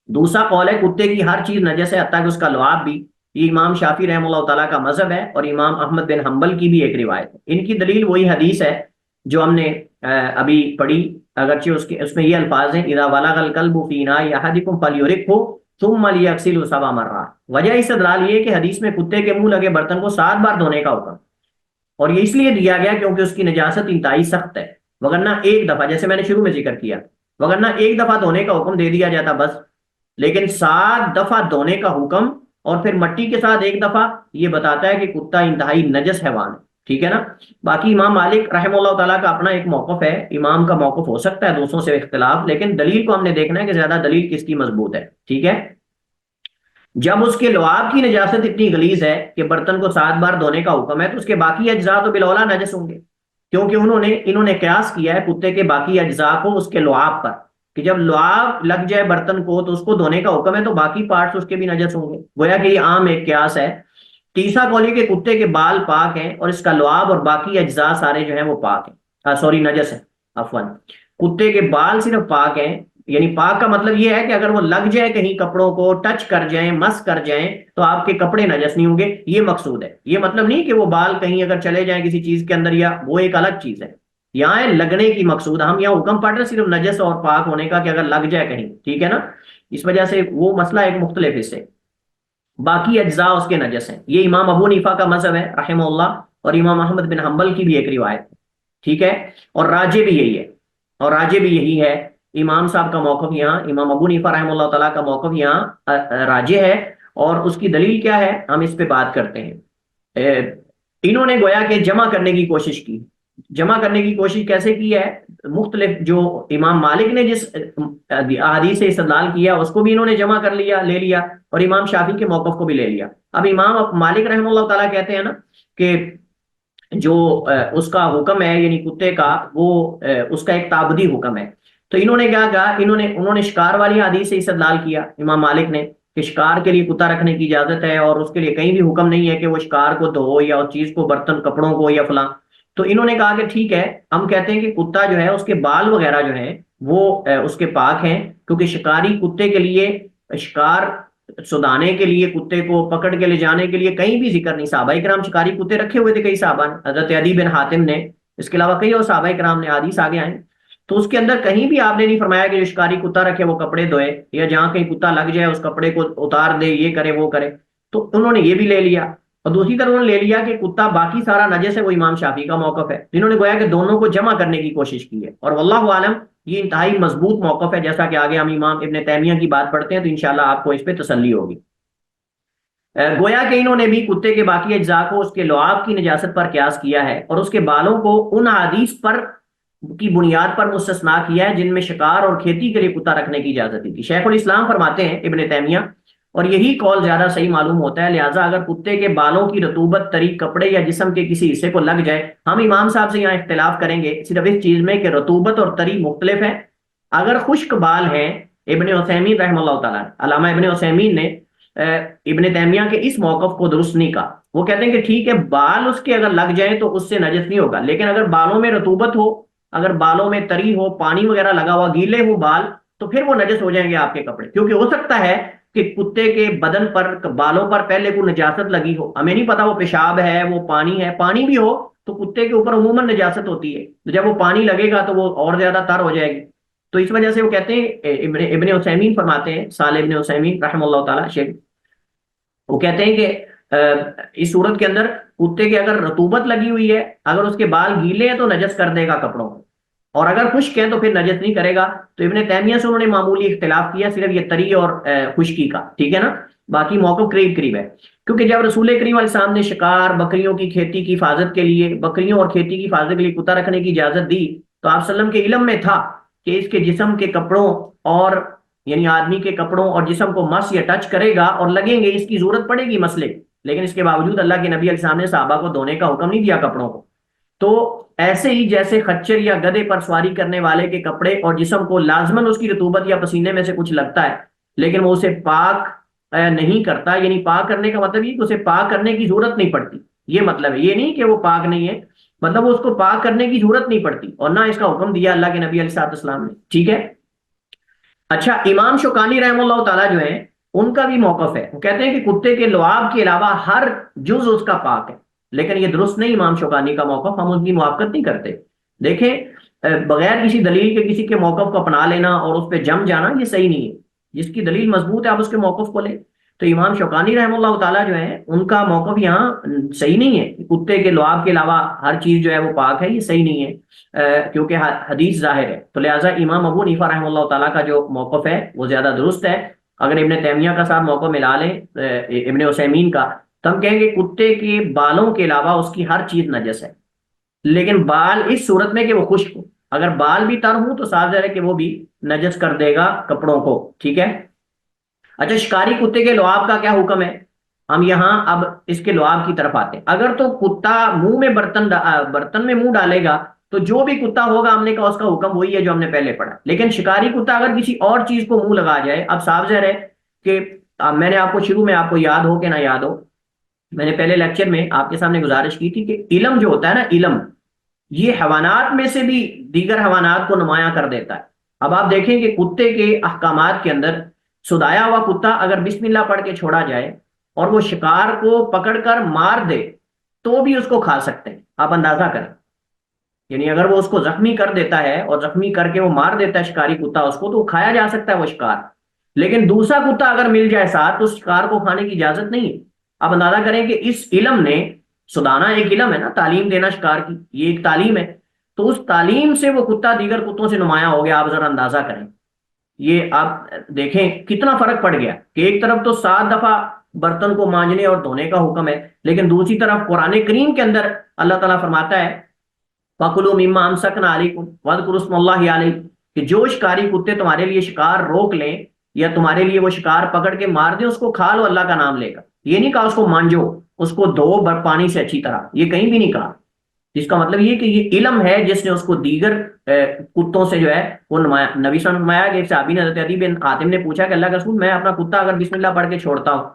دوسرا قول ہے کتے کی ہر چیز نجس ہے حتیٰ کہ اس کا لعاب بھی، یہ امام شافعی رحمہ اللہ تعالیٰ کا مذہب ہے اور امام احمد بن حنبل کی بھی ایک روایت ہے۔ ان کی دلیل وہی حدیث ہے جو ہم نے ابھی پڑھی، اگرچہ اس میں یہ الفاظ ہیں اذا ولغ الکلب فی اناء احدکم فلیرکہ ثم لیغسلہ 7 مرات۔ وجہ استدلال یہ کہ حدیث میں کتے کے منہ لگے برتن کو 7 بار دھونے کا حکم، اور یہ اس لیے دیا گیا کیونکہ اس کی نجاست انتہائی سخت ہے، وگرنہ ایک دفعہ، جیسے میں نے شروع میں ذکر کیا، وگرنہ ایک دفعہ دھونے کا حکم دے دیا جاتا بس، لیکن 7 دفعہ دھونے کا حکم اور پھر مٹی کے ساتھ ایک دفعہ، یہ بتاتا ہے کہ کتا انتہائی نجس حیوان ہے۔ ٹھیک ہے نا. باقی امام مالک رحمہ اللہ تعالیٰ کا اپنا ایک موقف ہے، امام کا موقف ہو سکتا ہے دوسروں سے اختلاف، لیکن دلیل کو ہم نے دیکھنا ہے کہ زیادہ دلیل کس کی مضبوط ہے. ٹھیک ہے. جب اس کے لعاب کی نجاست اتنی غلیظ ہے کہ برتن کو 7 بار دھونے کا حکم ہے، تو اس کے باقی اجزاء تو بالاولیٰ نجس ہوں گے، کیونکہ انہوں نے قیاس کیا ہے کتے کے باقی اجزاء کو اس کے لعاب پر، کہ جب لعاب لگ جائے برتن کو تو اس کو دھونے کا حکم ہے، تو باقی پارٹس اس کے بھی نجس ہوں گے. گویا کہ یہ عام ایک قیاس ہے. تیسرا قول یہ کہ کتے کے بال پاک ہیں اور اس کا لعاب اور باقی اجزاء سارے جو ہیں وہ پاک ہیں، سوری نجس ہیں عفواً. کتے کے بال صرف پاک ہیں، یعنی پاک کا مطلب یہ ہے کہ اگر وہ لگ جائے کہیں کپڑوں کو، ٹچ کر جائیں، مس کر جائیں، تو آپ کے کپڑے نجس نہیں ہوں گے. یہ مقصود ہے. یہ مطلب نہیں کہ وہ بال کہیں اگر چلے جائیں کسی چیز کے اندر، یا وہ ایک الگ چیز ہے. یہاں ہے لگنے کی مقصود. ہم یہاں حکم پڑھ رہے ہیں صرف نجس اور پاک ہونے کا، کہ اگر لگ جائے کہیں. ٹھیک ہے نا. اس وجہ سے وہ مسئلہ ایک مختلف حصے، باقی اجزاء اس کے نجس ہیں. یہ امام ابو حنیفہ کا مذہب ہے رحمہ اللہ، اور امام احمد بن حنبل کی بھی ایک روایت ہے. ٹھیک ہے. اور راجح بھی یہی ہے، اور راجح بھی یہی ہے. امام صاحب کا موقف یہاں، امام ابو حنیفہ رحمہ اللہ تعالیٰ کا موقف یہاں راجح ہے. اور اس کی دلیل کیا ہے ہم اس پہ بات کرتے ہیں. انہوں نے گویا کہ جمع کرنے کی کوشش کی. جمع کرنے کی کوشش کیسے کی ہے؟ مختلف جو امام مالک نے جس احادیث سے استدلال کیا اس کو بھی انہوں نے جمع کر لیا، لے لیا، اور امام شافعی کے موقف کو بھی لے لیا. اب امام مالک رحمہ اللہ تعالیٰ کہتے ہیں نا کہ جو اس کا حکم ہے یعنی کتے کا، وہ اس کا ایک تعبدی حکم ہے. تو انہوں نے کیا کہا، انہوں نے شکار والی حدیث سے استدلال کیا امام مالک نے، کہ شکار کے لیے کتا رکھنے کی اجازت ہے، اور اس کے لیے کہیں بھی حکم نہیں ہے کہ وہ شکار کو دھو یا اس چیز کو، برتن کپڑوں کو یا فلاں. تو انہوں نے کہا کہ ٹھیک ہے، ہم کہتے ہیں کہ کتا جو ہے اس کے بال وغیرہ جو ہیں وہ اس کے پاک ہیں، کیونکہ شکاری کتے کے لیے شکار سدانے کے لیے، کتے کو پکڑ کے لے جانے کے لیے کہیں بھی ذکر نہیں. صحابہ کرام شکاری کتے رکھے ہوئے تھے کئی صحابہ نے، حضرت عدی بن حاتم نے، اس کے علاوہ کئی اور صحابہ کرام نے، حدیث آگے آئیں. تو اس کے اندر کہیں بھی آپ نے نہیں فرمایا کہ جو شکاری کتا رکھے وہ کپڑے دھوئے، یا جہاں کہیں کتا لگ جائے اس کپڑے کو اتار دے، یہ کرے وہ کرے. تو انہوں نے یہ بھی لے لیا. اور دوسری طرف انہوں نے لے لیا کہ کتا باقی سارا نجس ہے، وہ امام شافعی کا موقف ہے، جنہوں نے گویا کہ دونوں کو جمع کرنے کی کوشش کی ہے. اور واللہ عالم یہ انتہائی مضبوط موقف ہے، جیسا کہ آگے ہم امام ابن تیمیہ کی بات پڑھتے ہیں تو انشاءاللہ آپ کو اس پہ تسلی ہوگی. گویا کہ انہوں نے بھی کتے کے باقی اجزاء کو اس کے لعاب کی نجاست پر قیاس کیا ہے، اور اس کے بالوں کو ان حدیث پر کی بنیاد پر مستثنا کیا ہے جن میں شکار اور کھیتی کے لیے کتا رکھنے کی اجازت دی تھی. شیخ الاسلام فرماتے ہیں ابن تیمیہ، اور یہی قول زیادہ صحیح معلوم ہوتا ہے، لہٰذا اگر کتے کے بالوں کی رطوبت تری کپڑے یا جسم کے کسی حصے کو لگ جائے، ہم امام صاحب سے یہاں اختلاف کریں گے صرف اس چیز میں کہ رطوبت اور تری مختلف ہے. اگر خشک بال ہیں، ابن عثیمین رحمہ اللہ تعالیٰ، علامہ ابن عثیمین نے ابن تیمیہ کے اس موقف کو درست نہیں کہا. وہ کہتے ہیں کہ ٹھیک ہے، بال اس کے اگر لگ جائیں تو اس سے نجس نہیں ہوگا، لیکن اگر بالوں میں رطوبت ہو، اگر بالوں میں تری ہو، پانی وغیرہ لگا ہوا، گیلے ہو بال، تو پھر وہ نجس ہو جائیں گے آپ کے کپڑے. کیونکہ ہو سکتا ہے کہ کتے کے بدن پر، بالوں پر پہلے کوئی نجاست لگی ہو، ہمیں نہیں پتا وہ پیشاب ہے، وہ پانی ہے. پانی بھی ہو تو کتے کے اوپر عموماً نجاست ہوتی ہے، جب وہ پانی لگے گا تو وہ اور زیادہ تر ہو جائے گی. تو اس وجہ سے وہ کہتے ہیں، ابن عثیمین فرماتے ہیں، صالح ابن عثیمین رحمہ اللہ تعالیٰ شیخ، وہ کہتے ہیں کہ اس صورت کے اندر کتے کے اگر رطوبت لگی ہوئی ہے، اگر اس کے بال گیلے ہیں تو نجس کر دے گا کپڑوں کو، اور اگر خشک ہے تو پھر نجس نہیں کرے گا. تو ابن تیمیہ سے انہوں نے معمولی اختلاف کیا صرف یہ تری اور خشکی کا. ٹھیک ہے نا. باقی موقف قریب قریب ہے، کیونکہ جب رسول کریم علیہ السلام نے شکار، بکریوں کی کھیتی کی حفاظت کے لیے، بکریوں اور کھیتی کی حفاظت کے لیے کتا رکھنے کی اجازت دی، تو آپ وسلم کے علم میں تھا کہ اس کے جسم کے کپڑوں، اور یعنی آدمی کے کپڑوں اور جسم کو مس یا ٹچ کرے گا اور لگیں گے، اس کی ضرورت پڑے گی مسئلے. لیکن اس کے باوجود اللہ کے نبی علیہ السلام نے صحابہ کو دھونے کا حکم نہیں دیا کپڑوں کو. تو ایسے ہی جیسے خچر یا گدھے پر سواری کرنے والے کے کپڑے اور جسم کو لازماً اس کی رطوبت یا پسینے میں سے کچھ لگتا ہے، لیکن وہ اسے پاک نہیں کرتا، یعنی پاک کرنے کا مطلب یہ کہ اسے پاک کرنے کی ضرورت نہیں پڑتی. یہ مطلب ہے، یہ نہیں کہ وہ پاک نہیں ہے، مطلب وہ اس کو پاک کرنے کی ضرورت نہیں پڑتی، اور نہ اس کا حکم دیا اللہ کے نبی علیہ السلام نے. ٹھیک ہے. اچھا، امام شوکانی رحمہ اللہ تعالیٰ جو ہیں، ان کا بھی موقف ہے. وہ کہتے ہیں کہ کتے کے لعاب کے علاوہ ہر جز اس کا پاک ہے، لیکن یہ درست نہیں امام شوکانی کا موقف، ہم اس کی موافقت نہیں کرتے. دیکھیں، بغیر کسی دلیل کے کسی کے موقف کو اپنا لینا اور اس پہ جم جانا یہ صحیح نہیں ہے. جس کی دلیل مضبوط ہے آپ اس کے موقف کو لیں. تو امام شوکانی رحمہ اللہ تعالیٰ جو ہے، ان کا موقف یہاں صحیح نہیں ہے. کتے کے لعاب کے علاوہ ہر چیز جو ہے وہ پاک ہے، یہ صحیح نہیں ہے، کیونکہ حدیث ظاہر ہے. تو لہٰذا امام ابو حنیفہ رحمہ اللہ تعالیٰ کا جو موقف ہے وہ زیادہ درست ہے. اگر ابن تیمیہ کا ساتھ موقع ملا لیں ابن عثیمین کا، تو ہم کہیں گے کتے کے بالوں کے علاوہ اس کی ہر چیز نجس ہے، لیکن بال اس صورت میں کہ وہ خشک ہو، اگر بال بھی تر ہوں تو صاف ظاہر ہے کہ وہ بھی نجس کر دے گا کپڑوں کو، ٹھیک ہے۔ اچھا، شکاری کتے کے لعاب کا کیا حکم ہے؟ ہم یہاں اب اس کے لعاب کی طرف آتے ہیں۔ اگر تو کتا منہ میں برتن میں منہ ڈالے گا تو جو بھی کتا ہوگا ہم نے کہا اس کا حکم وہی ہے جو ہم نے پہلے پڑھا، لیکن شکاری کتا اگر کسی اور چیز کو منہ لگا جائے، اب صاف ظاہر ہے کہ میں نے آپ کو شروع میں، آپ کو یاد ہو کہ نہ یاد ہو، میں نے پہلے لیکچر میں آپ کے سامنے گزارش کی تھی کہ علم جو ہوتا ہے نا، علم یہ حیوانات میں سے بھی دیگر حیوانات کو نمایاں کر دیتا ہے۔ اب آپ دیکھیں کہ کتے کے احکامات کے اندر سدایا ہوا کتا اگر بسم اللہ پڑھ کے چھوڑا جائے اور وہ شکار کو پکڑ کر مار دے تو بھی اس کو کھا سکتے ہیں، آپ اندازہ کریں، یعنی اگر وہ اس کو زخمی کر دیتا ہے اور زخمی کر کے وہ مار دیتا ہے شکاری کتا اس کو، تو وہ کھایا جا سکتا ہے وہ شکار، لیکن دوسرا کتا اگر مل جائے ساتھ تو اس شکار کو کھانے کی اجازت نہیں ہے۔ آپ اندازہ کریں کہ اس علم نے، سدانا ایک علم ہے نا، تعلیم دینا شکار کی، یہ ایک تعلیم ہے، تو اس تعلیم سے وہ کتا دیگر کتوں سے نمایاں ہو گیا۔ آپ ذرا اندازہ کریں، یہ آپ دیکھیں کتنا فرق پڑ گیا کہ ایک طرف تو 7 دفعہ برتن کو مانجنے اور دھونے کا حکم ہے، لیکن دوسری طرف قرآن کریم کے اندر اللہ تعالیٰ فرماتا ہے فَكُلُوا مِمَّا أَمْسَكْنَا عَلَيْكُمْ وَاذْكُرُوا اسْمَ اللَّهِ عَلَيْهِ، کہ جو شکاری کتے تمہارے لیے شکار روک لیں یا تمہارے لیے وہ شکار پکڑ کے مار دیں، اس کو کھا لو، اللہ کا نام لے کر۔ یہ نہیں کہا اس کو مانجو، اس کو دھو پانی سے اچھی طرح، یہ کہیں بھی نہیں کہا، جس کا مطلب یہ کہ یہ علم ہے جس نے اس کو دیگر کتوں سے جو ہے وہ نمایاں۔ نبی صلی اللہ علیہ وسلم فرمایا کہ ایک صحابی نے حضرت عدی بن حاتم نے پوچھا کہ اللہ کا رسول، میں اپنا کتا اگر بسم اللہ پڑھ کے چھوڑتا ہوں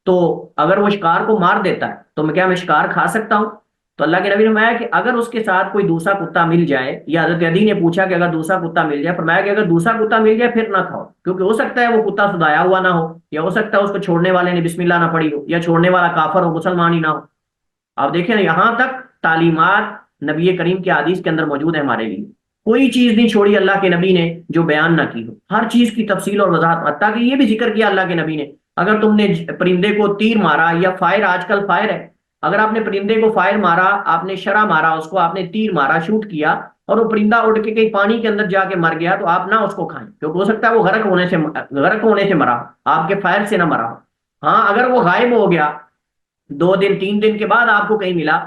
تو اگر وہ شکار کو مار دیتا ہے تو کیا میں شکار کھا سکتا ہوں؟ تو اللہ کے نبی نے فرمایا کہ اگر اس کے ساتھ کوئی دوسرا کتا مل جائے، یا حضرت عدی نے پوچھا کہ اگر دوسرا کتا مل جائے، فرمایا کہ اگر دوسرا کتا مل جائے پھر نہ کھاؤ، کیونکہ ہو سکتا ہے وہ کتا سدایا ہوا نہ ہو، یا ہو سکتا ہے اس کو چھوڑنے والے نے بسم اللہ نہ پڑھی ہو، یا چھوڑنے والا کافر ہو، مسلمان ہی نہ ہو۔ آپ دیکھیں یہاں تک تعلیمات نبی کریم کے حدیث کے اندر موجود ہے ہمارے لیے، کوئی چیز نہیں چھوڑی اللہ کے نبی نے جو بیان نہ کی ہو، ہر چیز کی تفصیل اور وضاحت، حتیٰ کہ یہ بھی ذکر کیا اللہ کے نبی نے، اگر تم نے پرندے کو تیر مارا یا فائر، آج کل فائر ہے، اگر آپ نے پرندے کو فائر مارا، آپ نے شرع مارا اس کو، آپ نے تیر مارا، شوٹ کیا، اور وہ پرندہ اڑ کے کہیں پانی کے اندر جا کے مر گیا، تو آپ نہ اس کو کھائیں، کیونکہ ہو سکتا ہے وہ غرق ہونے سے مرا، آپ کے فائر سے نہ مرا۔ ہاں اگر وہ غائب ہو گیا 2 دن 3 دن کے بعد آپ کو کہیں ملا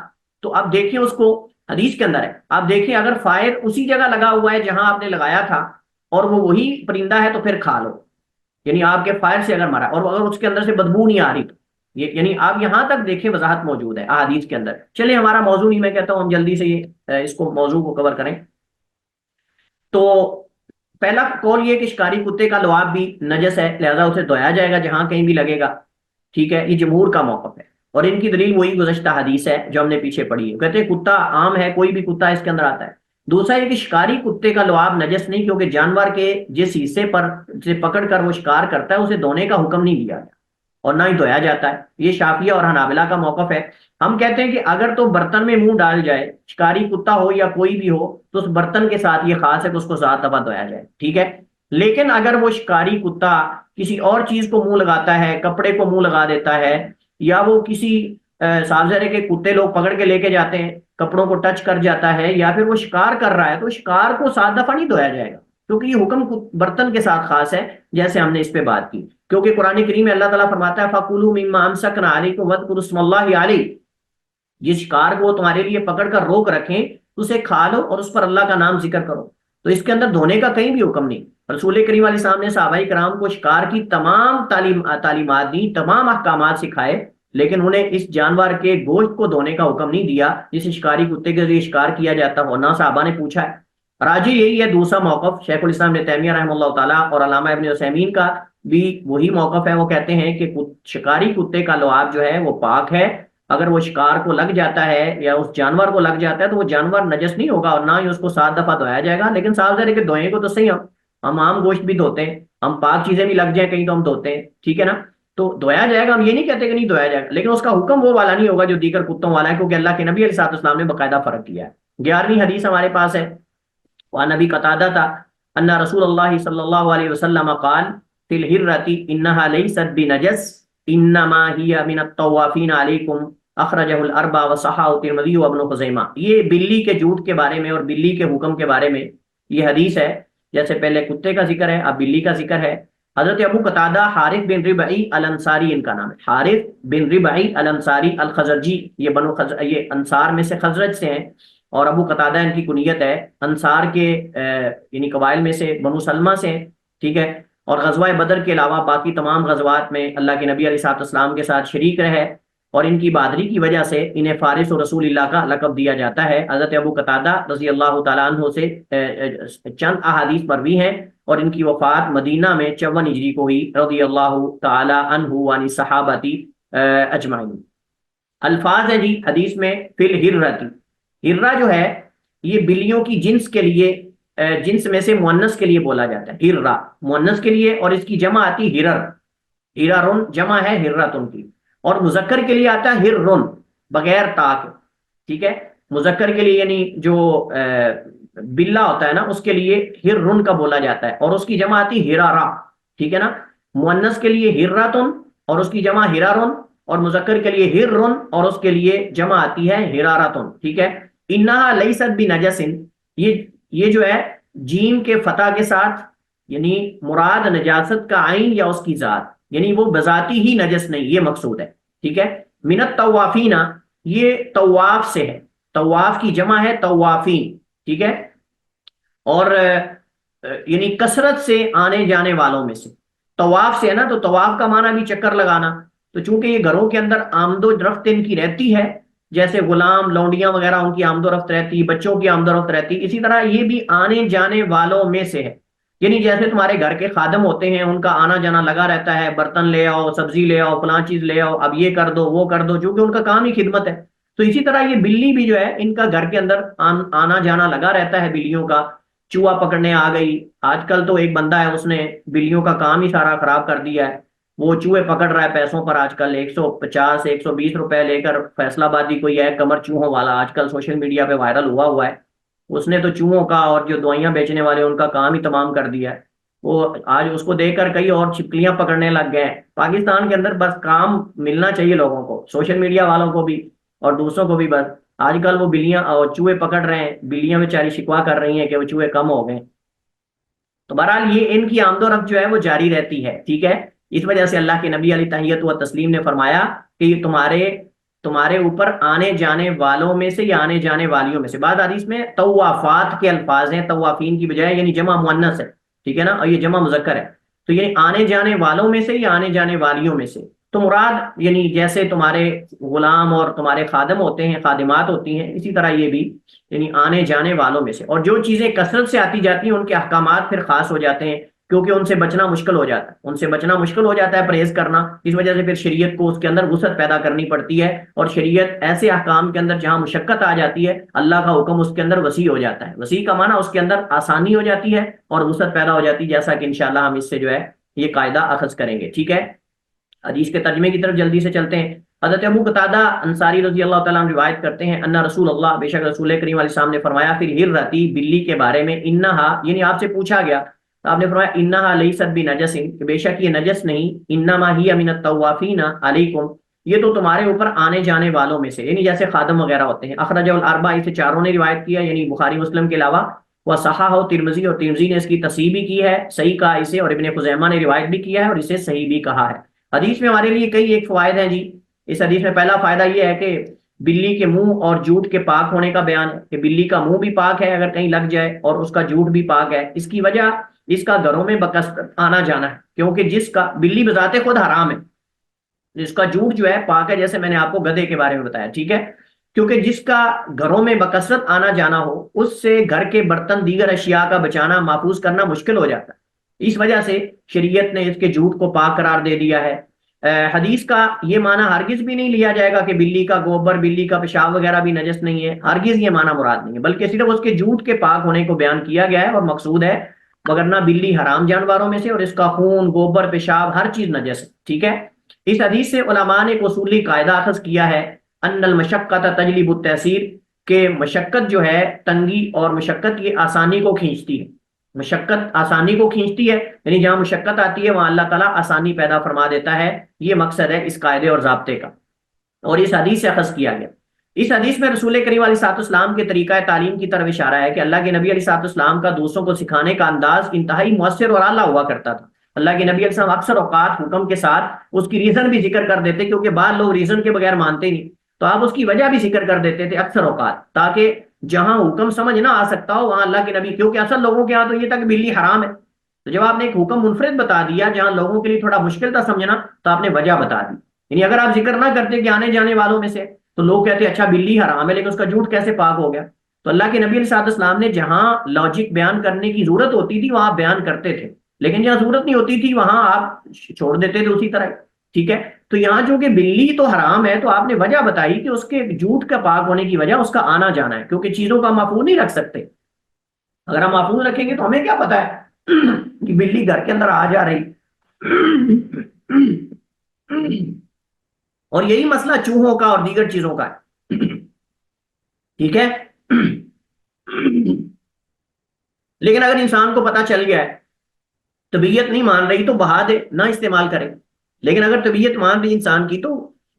تو آپ دیکھیں، اس کو حدیث کے اندر ہے، آپ دیکھیں اگر فائر اسی جگہ لگا ہوا ہے جہاں آپ نے لگایا تھا اور وہ وہی پرندہ ہے تو پھر کھا لو، یعنی آپ کے فائر سے اگر مرا اور اگر اس کے اندر سے بدبو نہیں آ رہی تو یعنی آپ یہاں تک دیکھیں وضاحت موجود ہے احادیث کے اندر۔ چلے ہمارا موضوع نہیں، میں کہتا ہوں ہم جلدی سے یہ اس کو موضوع کو کور کریں۔ تو پہلا قول یہ کہ شکاری کتے کا لعاب بھی نجس ہے، لہذا اسے دھویا جائے گا جہاں کہیں بھی لگے گا، ٹھیک ہے، یہ جمہور کا موقف ہے، اور ان کی دلیل وہی گزشتہ حدیث ہے جو ہم نے پیچھے پڑھی ہے، کہتے ہیں کتا عام ہے، کوئی بھی کتا اس کے اندر آتا ہے۔ دوسرا یہ کہ شکاری کتے کا لعاب نجس نہیں، کیونکہ جانور کے جس حصے پر سے پکڑ کر وہ شکار کرتا ہے اسے دھونے کا حکم نہیں دیا گیا اور نہ ہی دھویا جاتا ہے، یہ شافعیہ اور حنابلہ کا موقف ہے۔ ہم کہتے ہیں کہ اگر تو برتن میں منہ ڈال جائے، شکاری کتا ہو یا کوئی بھی ہو، تو اس برتن کے ساتھ یہ خاص ہے کہ اس کو 7 دفعہ دھویا جائے، ٹھیک ہے۔ لیکن اگر وہ شکاری کتا کسی اور چیز کو منہ لگاتا ہے، کپڑے کو منہ لگا دیتا ہے، یا وہ کسی صاف ظاہر ہے کہ کتے لوگ پکڑ کے لے کے جاتے ہیں، کپڑوں کو ٹچ کر جاتا ہے، یا پھر وہ شکار کر رہا ہے، تو شکار کو 7 دفعہ نہیں دھویا جائے گا، کیونکہ یہ حکم برتن کے ساتھ خاص ہے، جیسے ہم نے اس پہ بات کی، کیونکہ قرآن کریم میں اللہ تعالیٰ فرماتا ہے فَكُلُوا مِمَّا أَمْسَكْنَا عَلَيْكُمْ وَاذْكُرُوا اسْمَ اللَّهِ عَلَيْهِ، جس شکار کو تمہارے لیے پکڑ کر روک رکھیں اسے کھا لو اور اس پر اللہ کا نام ذکر کرو۔ تو اس کے اندر دھونے کا کہیں بھی حکم نہیں۔ رسول کریم علیہ السلام نے صحابہ کرام کو شکار کی تمام تعلیمات دی، تمام احکامات سکھائے، لیکن انہیں اس جانور کے گوشت کو دھونے کا حکم نہیں دیا جسے شکاری کتے کے ذریعے شکار کیا جاتا ہو، نہ صحابہ نے پوچھا ہے۔ راجی یہی ہے دوسرا موقف شیخ الاسلام ابن تیمیہ رحمہ اللہ تعالیٰ اور علامہ ابن عثیمین کا بھی وہی موقف ہے، وہ کہتے ہیں کہ شکاری کتے کا لعاب جو ہے وہ پاک ہے، اگر وہ شکار کو لگ جاتا ہے یا اس جانور کو لگ جاتا ہے تو وہ جانور نجس نہیں ہوگا اور نہ ہی اس کو 7 دفعہ دھویا جائے گا، لیکن صاف ظاہر ہے کہ دھوئیں کو تو صحیح، ہم عام گوشت بھی دھوتے ہیں، ہم پاک چیزیں بھی لگ جائیں کہیں تو ہم دھوتے ہیں، ٹھیک ہے نا، تو دھویا جائے گا، ہم یہ نہیں کہتے کہ نہیں دھویا جائے گا، لیکن اس کا حکم وہ والا نہیں ہوگا جو دیگر کتوں والا ہے، کیونکہ اللہ کے نبی علیہ الصلوۃ والسلام نے باقاعدہ فرق کیا ہے۔ 11ویں حدیث ہمارے پاس ہے، وعن ابی قتادہ ان رسول اللہ صلی اللہ علیہ وسلم قال فی الحرۃ انها لیست بنجس انما ہی من الطوافین علیکم اخرجہ الاربعہ وصححہ الترمذی وابن خزیمہ۔ یہ بلی کے جھوٹ کے بارے میں اور بلی کے حکم کے بارے میں یہ حدیث ہے، جیسے پہلے کتے کا ذکر ہے اب بلی کا ذکر ہے۔ حضرت ابو قتادہ حارث بن ربعی الانصاری ان کا نام ہے، حارث بن ربعی الانصاری الخزرجی، یہ انصار میں سے خزرج سے ہیں، اور ابو قتادہ ان کی کنیت ہے، انصار کے یعنی قبائل میں سے بنو سلمہ سے ہیں، ٹھیک ہے، اور غزوہ بدر کے علاوہ باقی تمام غزوات میں اللہ کے نبی علیہ الصلوۃ والسلام کے ساتھ شریک رہے، اور ان کی بہادری کی وجہ سے انہیں فارس و رسول اللہ کا لقب دیا جاتا ہے۔ حضرت ابو قتادہ رضی اللہ تعالیٰ عنہ سے چند احادیث مروی ہیں، اور ان کی وفات مدینہ میں 54 ہجری کو ہوئی، رضی اللہ تعالیٰ عنہ وعن صحابتی اجمعین۔ الفاظ ہیں جی حدیث میں، فی الہرۃ، ہرہ جو ہے یہ بلیوں کی جنس کے لیے، جنس میں سے مؤنث کے لیے بولا جاتا ہے، ہرہ مؤنث کے لیے، اور اس کی جمع آتی ہرر، ہررن جمع ہے ہرتن کی، اور مذکر کے لیے آتا ہے ہرن بغیر تا کے، ٹھیک ہے، مذکر کے لیے یعنی جو بلا ہوتا ہے نا اس کے لیے ہرن کا بولا جاتا ہے، اور اس کی جمع آتی ہرارا، ٹھیک ہے نا، مؤنث کے لیے ہراتن اور اس کی جمع ہرارن، اور مذکر کے لیے ہرن اور اس کے لیے جمع آتی ہے ہرارتن، ٹھیک ہے۔ انہا لیست بنجس، یہ جو ہے جیم کے فتح کے ساتھ، یعنی مراد نجاست کا عین یا اس کی ذات، یعنی وہ بذاتی ہی نجس نہیں، یہ مقصود ہے، ٹھیک ہے۔ من الطوافین، یہ طواف سے ہے، طواف کی جمع ہے طوافین، ٹھیک ہے، اور یعنی کثرت سے آنے جانے والوں میں سے، طواف سے ہے نا، تو طواف کا معنی بھی چکر لگانا، تو چونکہ یہ گھروں کے اندر آمد و رفت ان کی رہتی ہے، جیسے غلام لونڈیاں وغیرہ ان کی آمد و رفت رہتی، بچوں کی آمد و رفت رہتی، اسی طرح یہ بھی آنے جانے والوں میں سے ہے، یعنی جیسے تمہارے گھر کے خادم ہوتے ہیں ان کا آنا جانا لگا رہتا ہے، برتن لے آؤ، سبزی لے آؤ، فلاں چیز لے آؤ، اب یہ کر دو وہ کر دو، چونکہ ان کا کام ہی خدمت ہے، تو اسی طرح یہ بلی بھی جو ہے ان کا گھر کے اندر آنا جانا لگا رہتا ہے بلیوں کا۔ چوہا پکڑنے آ گئی، آج کل تو ایک بندہ ہے اس نے بلیوں کا کام ہی سارا خراب کر دیا ہے، وہ چوہے پکڑ رہا ہے پیسوں پر، آج کل 150 120 روپے لے کر، فیصلہ آبادی کوئی ہے کمر چوہوں والا، آج کل سوشل میڈیا پہ وائرل ہوا ہے، اس نے تو چوہوں کا اور جو دوائیاں بیچنے والے ان کا کام ہی تمام کر دیا ہے، وہ آج اس کو دیکھ کر کئی اور چھپکلیاں پکڑنے لگ گئے ہیں۔ پاکستان کے اندر بس کام ملنا چاہیے لوگوں کو، سوشل میڈیا والوں کو بھی اور دوسروں کو بھی، بس آج کل وہ بلیاں اور چوہے پکڑ رہے ہیں، بلیاں بیچاری شکوا کر رہی ہیں کہ وہ چوہے کم ہو گئے، تو بہرحال یہ ان کی آمد و رفت جو ہے وہ جاری رہتی ہے، ٹھیک ہے۔ اس وجہ سے اللہ کے نبی علیہ تحیت و تسلیم نے فرمایا کہ یہ تمہارے اوپر آنے جانے والوں میں سے یا آنے جانے والیوں میں سے، بعد حدیث میں طوافات کے الفاظ ہیں، طوافین کی بجائے، یعنی جمع مؤنث ہے، ٹھیک ہے نا، اور یہ جمع مذکر ہے، تو یعنی آنے جانے والوں میں سے یا آنے جانے والیوں میں سے، تو مراد یعنی جیسے تمہارے غلام اور تمہارے خادم ہوتے ہیں، خادمات ہوتی ہیں، اسی طرح یہ بھی یعنی آنے جانے والوں میں سے، اور جو چیزیں کثرت سے آتی جاتی ہیں ان کے احکامات پھر خاص ہو جاتے ہیں، کیونکہ ان سے بچنا مشکل ہو جاتا ہے، ان سے بچنا مشکل ہو جاتا ہے، پرہیز کرنا، اس وجہ سے پھر شریعت کو اس کے اندر وسعت پیدا کرنی پڑتی ہے، اور شریعت ایسے احکام کے اندر جہاں مشقت آ جاتی ہے اللہ کا حکم اس کے اندر وسیع ہو جاتا ہے، وسیع کا معنی اس کے اندر آسانی ہو جاتی ہے اور وسعت پیدا ہو جاتی ہے، جیسا کہ انشاءاللہ ہم اس سے جو ہے یہ قاعدہ اخذ کریں گے، ٹھیک ہے۔ حدیث کے ترجمے کی طرف جلدی سے چلتے ہیں۔ حضرت ابو قتادہ انصاری رضی اللہ تعالیٰ عنہ روایت کرتے ہیں، ان رسول اللہ، بے شک رسول کریم علیہ السلام نے فرمایا، پھر ہرتی، بلی کے بارے میں، انہا یعنی آپ سے پوچھا گیا، آپ نے فرمایا انہا لیست بنجس، کہ بے شک یہ نجس نہیں، انما ہی من الطوافین علیکم، یہ تو تمہارے اوپر آنے جانے والوں میں سے، یعنی جیسے خادم وغیرہ ہوتے ہیں۔ اخرجہ الاربعہ، اسے چاروں نے روایت کیا، یعنی بخاری مسلم کے علاوہ، وصححہ ترمذی، اور ترمذی نے اس کی تصحیح بھی کی ہے، صحیح کہا اسے، اور ابن خزیمہ نے روایت بھی کیا ہے اور اسے صحیح بھی کہا ہے۔ حدیث میں ہمارے لیے کئی ایک فوائد ہیں جی۔ اس حدیث میں پہلا فائدہ یہ ہے کہ بلی کے منہ اور جوٹ کے پاک ہونے کا بیان ہے، کہ بلی کا منہ بھی پاک ہے اگر کہیں لگ جائے، اور اس کا جوٹ بھی پاک ہے، اس کی وجہ اس کا گھروں میں بکثرت آنا جانا ہے، کیونکہ جس کا بلی بذات خود حرام ہے، جس کا جوٹ جو ہے پاک ہے، جیسے میں نے آپ کو گدھے کے بارے میں بتایا، ٹھیک ہے، کیونکہ جس کا گھروں میں بکثرت آنا جانا ہو اس سے گھر کے برتن دیگر اشیاء کا بچانا محفوظ کرنا مشکل ہو جاتا ہے، اس وجہ سے شریعت نے اس کے جوٹ کو پاک قرار دے دیا ہے۔ حدیث کا یہ معنی ہرگز بھی نہیں لیا جائے گا کہ بلی کا گوبر، بلی کا پیشاب وغیرہ بھی نجس نہیں ہے، ہرگز یہ معنی مراد نہیں ہے، بلکہ صرف اس کے جوٹ کے پاک ہونے کو بیان کیا گیا ہے، اور مقصود ہے وگرنہ بلی حرام جانوروں میں سے، اور اس کا خون، گوبر، پیشاب ہر چیز نجس ہے، ٹھیک ہے۔ اس حدیث سے علماء نے ایک اصولی قاعدہ اخذ کیا ہے، ان المشقت تجلب التیسیر، کہ مشقت جو ہے، تنگی اور مشقت یہ آسانی کو کھینچتی ہے، مشقت آسانی کو کھینچتی ہے، یعنی جہاں مشقت آتی ہے وہاں اللہ تعالیٰ آسانی پیدا فرما دیتا ہے، یہ مقصد ہے اس قاعدے اور ضابطے کا، اور اس حدیث سے اخذ کیا گیا۔ اس حدیث میں رسول کریم علیہ الصلوۃ والسلام کے طریقہ تعلیم کی طرف اشارہ ہے کہ اللہ کے نبی علیہ الصلوۃ والسلام کا دوسروں کو سکھانے کا انداز انتہائی مؤثر اور اعلیٰ ہوا کرتا تھا، اللہ کے نبی علیہ السلام اکثر اوقات حکم کے ساتھ اس کی ریزن بھی ذکر کر دیتے، کیونکہ بعض لوگ ریزن کے بغیر مانتے نہیں، تو آپ اس کی وجہ بھی ذکر کر دیتے تھے اکثر اوقات، تاکہ جہاں حکم سمجھ نہ آ سکتا ہو وہاں اللہ کے نبی، کیونکہ اصل لوگوں کے یہاں تو یہ تھا کہ بلی حرام ہے، تو جب آپ نے ایک حکم منفرد بتا دیا جہاں لوگوں کے لیے تھوڑا مشکل تھا سمجھنا، تو آپ نے وجہ بتا دی. یعنی اگر آپ ذکر نہ کرتے کہ آنے جانے والوں میں سے، تو لوگ کہتے اچھا بلی حرام ہے لیکن اس کا جھوٹ کیسے پاک ہو گیا. تو اللہ کے نبی علیہ السلام نے جہاں لاجک بیان کرنے کی ضرورت ہوتی تھی وہاں بیان کرتے تھے، لیکن جہاں ضرورت نہیں ہوتی تھی وہاں آپ چھوڑ دیتے تھے اسی طرح. ٹھیک ہے، تو یہاں جو کہ بلی تو حرام ہے تو آپ نے وجہ بتائی کہ اس کے جھوٹ کا پاک ہونے کی وجہ اس کا آنا جانا ہے، کیونکہ چیزوں کا محفوظ نہیں رکھ سکتے. اگر ہم محفوظ رکھیں گے تو ہمیں کیا پتا ہے کہ بلی گھر کے اندر آ جا رہی. اور یہی مسئلہ چوہوں کا اور دیگر چیزوں کا ہے. ٹھیک ہے، لیکن اگر انسان کو پتا چل گیا ہے طبیعت نہیں مان رہی تو بہا دے، نہ استعمال کرے. لیکن اگر طبیعت مان رہی انسان کی، تو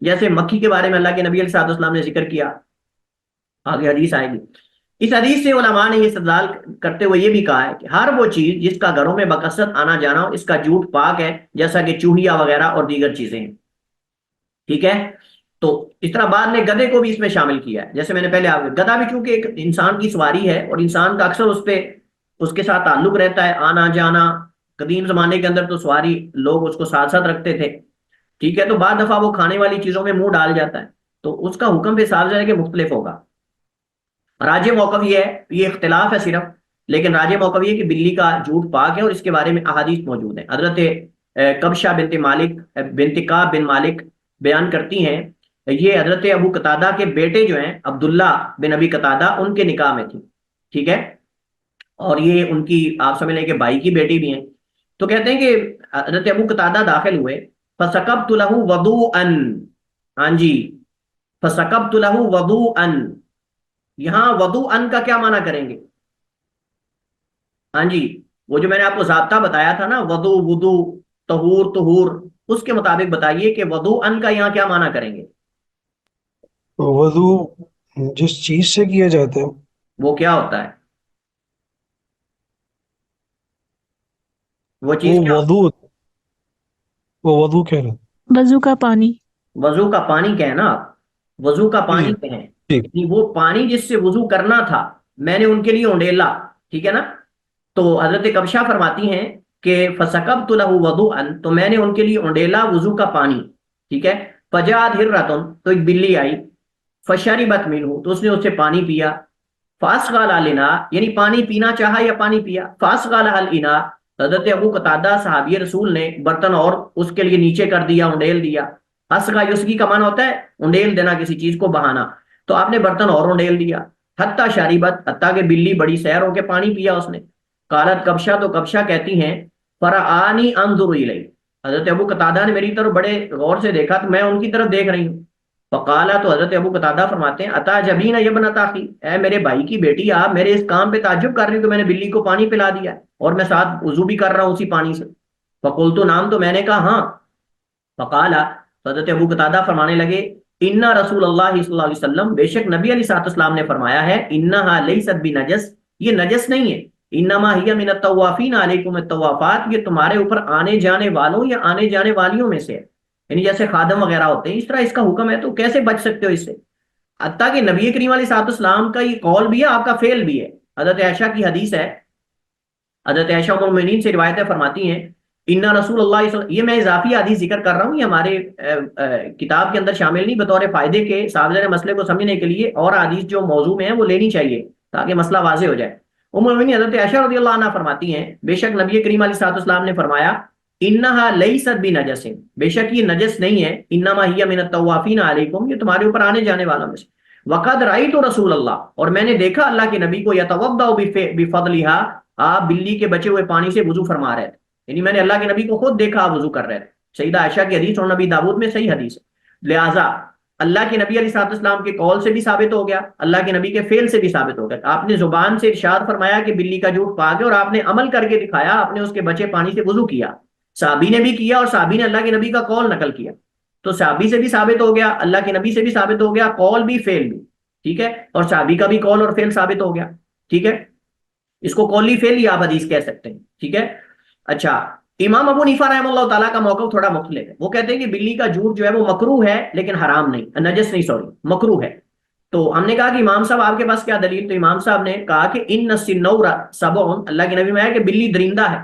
جیسے مکھی کے بارے میں اللہ کے نبی علیہ السلام نے ذکر کیا، آگے حدیث آئے گی. اس حدیث سے علماء نے یہ استدلال کرتے ہوئے یہ بھی کہا ہے کہ ہر وہ چیز جس کا گھروں میں بکثرت آنا جانا ہو اس کا جھوٹ پاک ہے، جیسا کہ چوہیا وغیرہ اور دیگر چیزیں ہیں. ٹھیک ہے، تو اس طرح بعد نے گدھے کو بھی اس میں شامل کیا ہے. جیسے میں نے پہلے آپ گدھا بھی چونکہ ایک انسان کی سواری ہے اور انسان کا اکثر اس کے ساتھ تعلق رہتا ہے، آنا جانا. قدیم زمانے کے اندر تو سواری لوگ اس کو ساتھ ساتھ رکھتے تھے. ٹھیک ہے، تو بعض دفعہ وہ کھانے والی چیزوں میں منہ ڈال جاتا ہے، تو اس کا حکم بھی صاف ظاہر ہے کہ مختلف ہوگا. راجح موقف یہ ہے، یہ اختلاف ہے صرف، لیکن راجح موقف یہ ہے کہ بلی کا جھوٹ پاک ہے، اور اس کے بارے میں احادیث موجود ہیں. حضرت کبشہ بنت کعب بن مالک بیان کرتی ہیں، یہ حضرت ابو قتادہ کے بیٹے جو ہیں عبداللہ بن ابی قتادہ ان کے نکاح میں تھی. ٹھیک ہے، اور یہ ان کی آپ سمجھ لیں کہ بھائی کی بیٹی بھی ہیں. تو کہتے ہیں کہ حضرت ابو قتادہ داخل ہوئے، فسکبت لہ وضوءا، ہاں جی، فسکبت لہ وضوءا. یہاں وضوءا کا کیا معنی کریں گے؟ ہاں جی، وہ جو میں نے آپ کو ضابطہ بتایا تھا نا، وضو، طہور طہور، اس کے مطابق بتائیے کہ وضوءا کا یہاں کیا معنی کریں گے؟ وضو جس چیز سے کیا جاتا ہے وہ کیا ہوتا ہے؟ وہ وہ چیز کیا؟ وضو کہہ رہے ہیں. وضو کا پانی. وضو کا پانی کہیں نا آپ، وضو کا جی پانی کہیں، ٹھیک. یعنی وہ پانی جس سے وضو کرنا تھا میں نے ان کے لیے اونڈیلا. ٹھیک ہے نا، تو حضرت کبشہ فرماتی ہیں کہ فسکبت لہ وضوءا، تو میں نے ان کے لیے اونڈیلا وضو کا پانی. ٹھیک ہے، فجاءت ہرۃ، تو ایک بلی آئی، فشربت منہ، تو اس نے اس سے پانی پیا. فاسغى الاناء، یعنی پانی پینا چاہا یا پانی پیا. فاسغى الاناء، حضرت ابو قتادہ صحابی رسول نے برتن اور اس کے لیے نیچے کر دیا، اونڈیل دیا. اسغا یسگی کا معنی ہوتا ہے اونڈیل دینا، کسی چیز کو بہانا. تو آپ نے برتن اور اونڈیل دیا. حتی شاربت، حتیٰ کہ بلی بڑی سیر ہو کے پانی پیا اس نے. قالت کبشہ، تو کبشہ کہتی ہیں فرآنی انظر الیہ، حضرت ابو قتادہ نے میری طرف بڑے غور سے دیکھا تو میں ان کی طرف دیکھ رہی ہوں. فقالا، تو حضرت ابو قتادہ فرماتے ہیں اتعجبین یا ابنۃ اخی، اے میرے بھائی کی بیٹی، آپ میرے اس کام پہ تعجب کر رہی ہوں کہ میں نے بلی کو پانی پلا دیا ہے اور میں ساتھ وضو بھی کر رہا ہوں اسی پانی سے. فقلت نعم، تو میں نے کہا ہاں. فقالا، حضرت ابو قتادہ فرمانے لگے ان رسول اللہ صلی اللہ علیہ وسلم، بے شک نبی علیہ السلام نے فرمایا ہے انہا لیست بنجس، یہ نجس نہیں ہے. انما ہی من الطوافین علیکم الطوافات، یہ تمہارے اوپر آنے جانے والوں یا آنے جانے والیوں میں سے ہے، یعنی جیسے خادم وغیرہ ہوتے ہیں اس طرح اس کا حکم ہے، تو کیسے بچ سکتے ہو اس سے؟ حتیٰ کہ نبی کریم علیہ السلام کا یہ قول بھی ہے، آپ کا فعل بھی ہے. حضرت عائشہ کی حدیث ہے، حضرت عائشہ ام المؤمنین سے روایتیں فرماتی ہیں ان رسول اللہ یہ میں اضافی حدیث ذکر کر رہا ہوں، یہ ہمارے کتاب کے اندر شامل نہیں، بطور فائدے کے صاحب مسئلے کو سمجھنے کے لیے اور حدیث جو موضوع میں ہیں وہ لینی چاہیے تاکہ مسئلہ واضح ہو جائے. ام المؤمنین حضرت عائشہ رضی اللہ عنہ فرماتی ہیں بے شک نبی کریم علیہ السلام نے فرمایا انہا لیست بنجس، بے شک یہ نجس نہیں ہے. انما ہی من الطوافین علیکم، یہ تمہارے اوپر آنے جانے والوں میں سے. وقد رأیت رسول اللہ، اور میں نے دیکھا اللہ کے نبی کو یتوضأ بفضلھا، آپ بلی کے بچے ہوئے پانی سے وضو فرما رہے تھے، یعنی میں نے اللہ کے نبی کو خود دیکھا آپ وضو کر رہے تھے. سیدہ عائشہ کی حدیث اور نبی داؤد میں صحیح حدیث ہے. لہٰذا اللہ کے نبی علیہ السلام کے قول سے بھی ثابت ہو گیا، اللہ کے نبی کے فعل سے بھی ثابت ہو گیا. آپ نے زبان سے ارشاد فرمایا کہ بلی کا جھوٹ پاک ہے، اور آپ نے عمل کر کے دکھایا، آپ نے اس کے بچے پانی سے وضو کیا. صحابی نے بھی کیا اور صحابی نے اللہ کے نبی کا قول نقل کیا، تو صحابی سے بھی ثابت ہو گیا، اللہ کے نبی سے بھی ثابت ہو گیا، قول بھی فعل بھی. ٹھیک ہے، اور صحابی کا بھی قول اور فعل ثابت ہو گیا. ٹھیک ہے، اس کو قولی فعل ہی آپ حدیث کہہ سکتے ہیں. ٹھیک ہے، اچھا امام ابو حنیفہ رحمہ اللہ تعالیٰ کا موقف تھوڑا مختلف ہے. وہ کہتے ہیں کہ بلی کا جھوٹ جو ہے وہ مکروہ ہے لیکن حرام نہیں, نجس نہیں, سوری مکروہ ہے. تو ہم نے کہا کہ امام صاحب آپ کے پاس کیا دلیل؟ تو امام صاحب نے کہا کہ ان السنور سبع, اللہ کے نبی میں ہے کہ بلی درندہ ہے,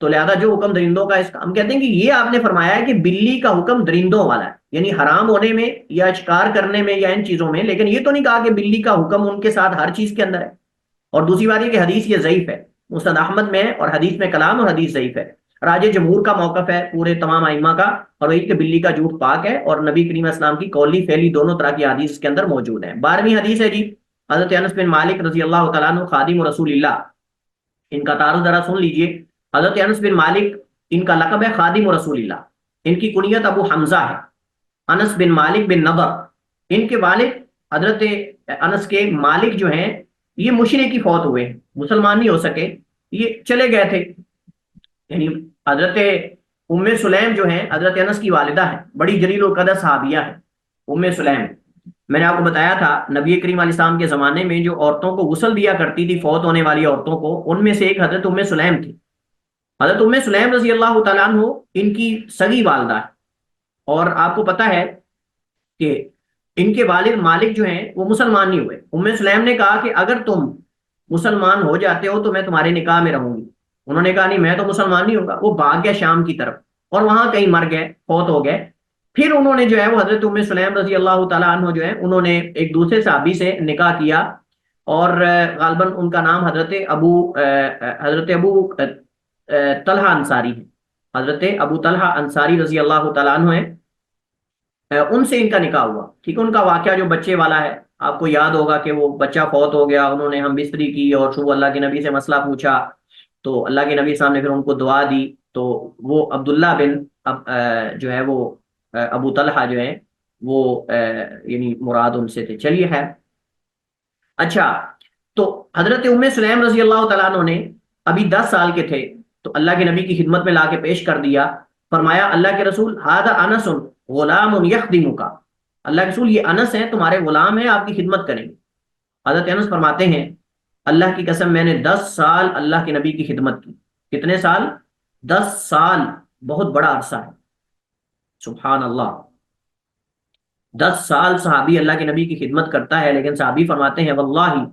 تو لہذا جو حکم درندوں کا اس کا, ہم کہتے ہیں کہ یہ آپ نے فرمایا ہے کہ بلی کا حکم درندوں والا ہے, یعنی حرام ہونے میں یا شکار کرنے میں یا ان چیزوں میں, لیکن یہ تو نہیں کہا کہ بلی کا حکم ان کے ساتھ ہر چیز کے اندر ہے. اور دوسری بات یہ کہ حدیث یہ ضعیف ہے, مسند احمد میں ہے اور حدیث میں کلام, اور حدیث ضعیف ہے. راج جمہور کا موقف ہے پورے تمام ائمہ کا, اور وہی کہ بلی کا جھوٹ پاک ہے, اور نبی کریم اسلام کی قولی فعلی دونوں طرح کی حدیث اس کے اندر موجود ہیں. 12ویں حدیث ہے جی, حضرت انس بن مالک رضی اللہ تعالیٰ عنہ خادم رسول اللہ, ان کا تعارف ذرا سن لیجئے. حضرت انس بن مالک ان کا لقب ہے خادم رسول اللہ, ان کی کنیت ابو حمزہ ہے. انس بن مالک بن نضر, ان کے والد حضرت انس کے مالک جو ہیں یہ مشرکی فوت ہوئے ہیں, مسلمان نہیں ہو سکے, یہ چلے گئے تھے. یعنی حضرت ام سلیم جو ہیں حضرت انس کی والدہ ہیں, بڑی جلیل القدر صحابیہ ہیں ام سلیم. میں نے آپ کو بتایا تھا نبی کریم علیہ السلام کے زمانے میں جو عورتوں کو غسل دیا کرتی تھی, فوت ہونے والی عورتوں کو, ان میں سے ایک حضرت ام سلیم تھی. حضرت ام سلیم رضی اللہ تعالیٰ عنہ ان کی سگی والدہ ہے, اور آپ کو پتا ہے کہ ان کے والد مالک جو ہیں وہ مسلمان نہیں ہوئے. ام سلیم نے کہا کہ اگر تم مسلمان ہو جاتے ہو تو میں تمہارے نکاح میں رہوں گی. انہوں نے کہا نہیں میں تو مسلمان نہیں ہوں گا. وہ بھاگ گیا شام کی طرف اور وہاں کہیں مر گئے, فوت ہو گئے. پھر انہوں نے جو ہے وہ حضرت ام سلیم رضی اللہ تعالیٰ عنہ جو ہے انہوں نے ایک دوسرے صحابی سے نکاح کیا, اور غالباً ان کا نام حضرت ابو طلحہ انصاری ہے. حضرت ابو طلحہ انصاری رضی اللہ تعالیٰ عنہ ہیں, ان سے ان کا نکاح ہوا. ٹھیک ہے, ان کا واقعہ جو بچے والا ہے آپ کو یاد ہوگا کہ وہ بچہ فوت ہو گیا, انہوں نے ہم بستری کی اور صبح اللہ کے نبی سے مسئلہ پوچھا, تو اللہ کے نبی صاحب نے پھر ان کو دعا دی. تو وہ عبداللہ بن جو ہے وہ ابو طلحہ جو ہے وہ یعنی مراد ان سے تھے. چلیے ہے. اچھا, تو حضرت ام سلیم رضی اللہ تعالیٰ عنہ نے ابھی 10 سال کے تھے تو اللہ کے نبی کی خدمت میں لا کے پیش کر دیا. فرمایا اللہ کے رسول ھذا انس غلام یخدمک, اللہ کے رسول یہ انس ہیں تمہارے غلام ہیں, آپ کی خدمت کریں گے. حضرت انس فرماتے ہیں اللہ کی قسم میں نے 10 سال اللہ کے نبی کی خدمت کی. کتنے سال؟ 10 سال, بہت بڑا عرصہ ہے. سبحان اللہ, 10 سال صحابی اللہ کے نبی کی خدمت کرتا ہے, لیکن صحابی فرماتے ہیں واللہ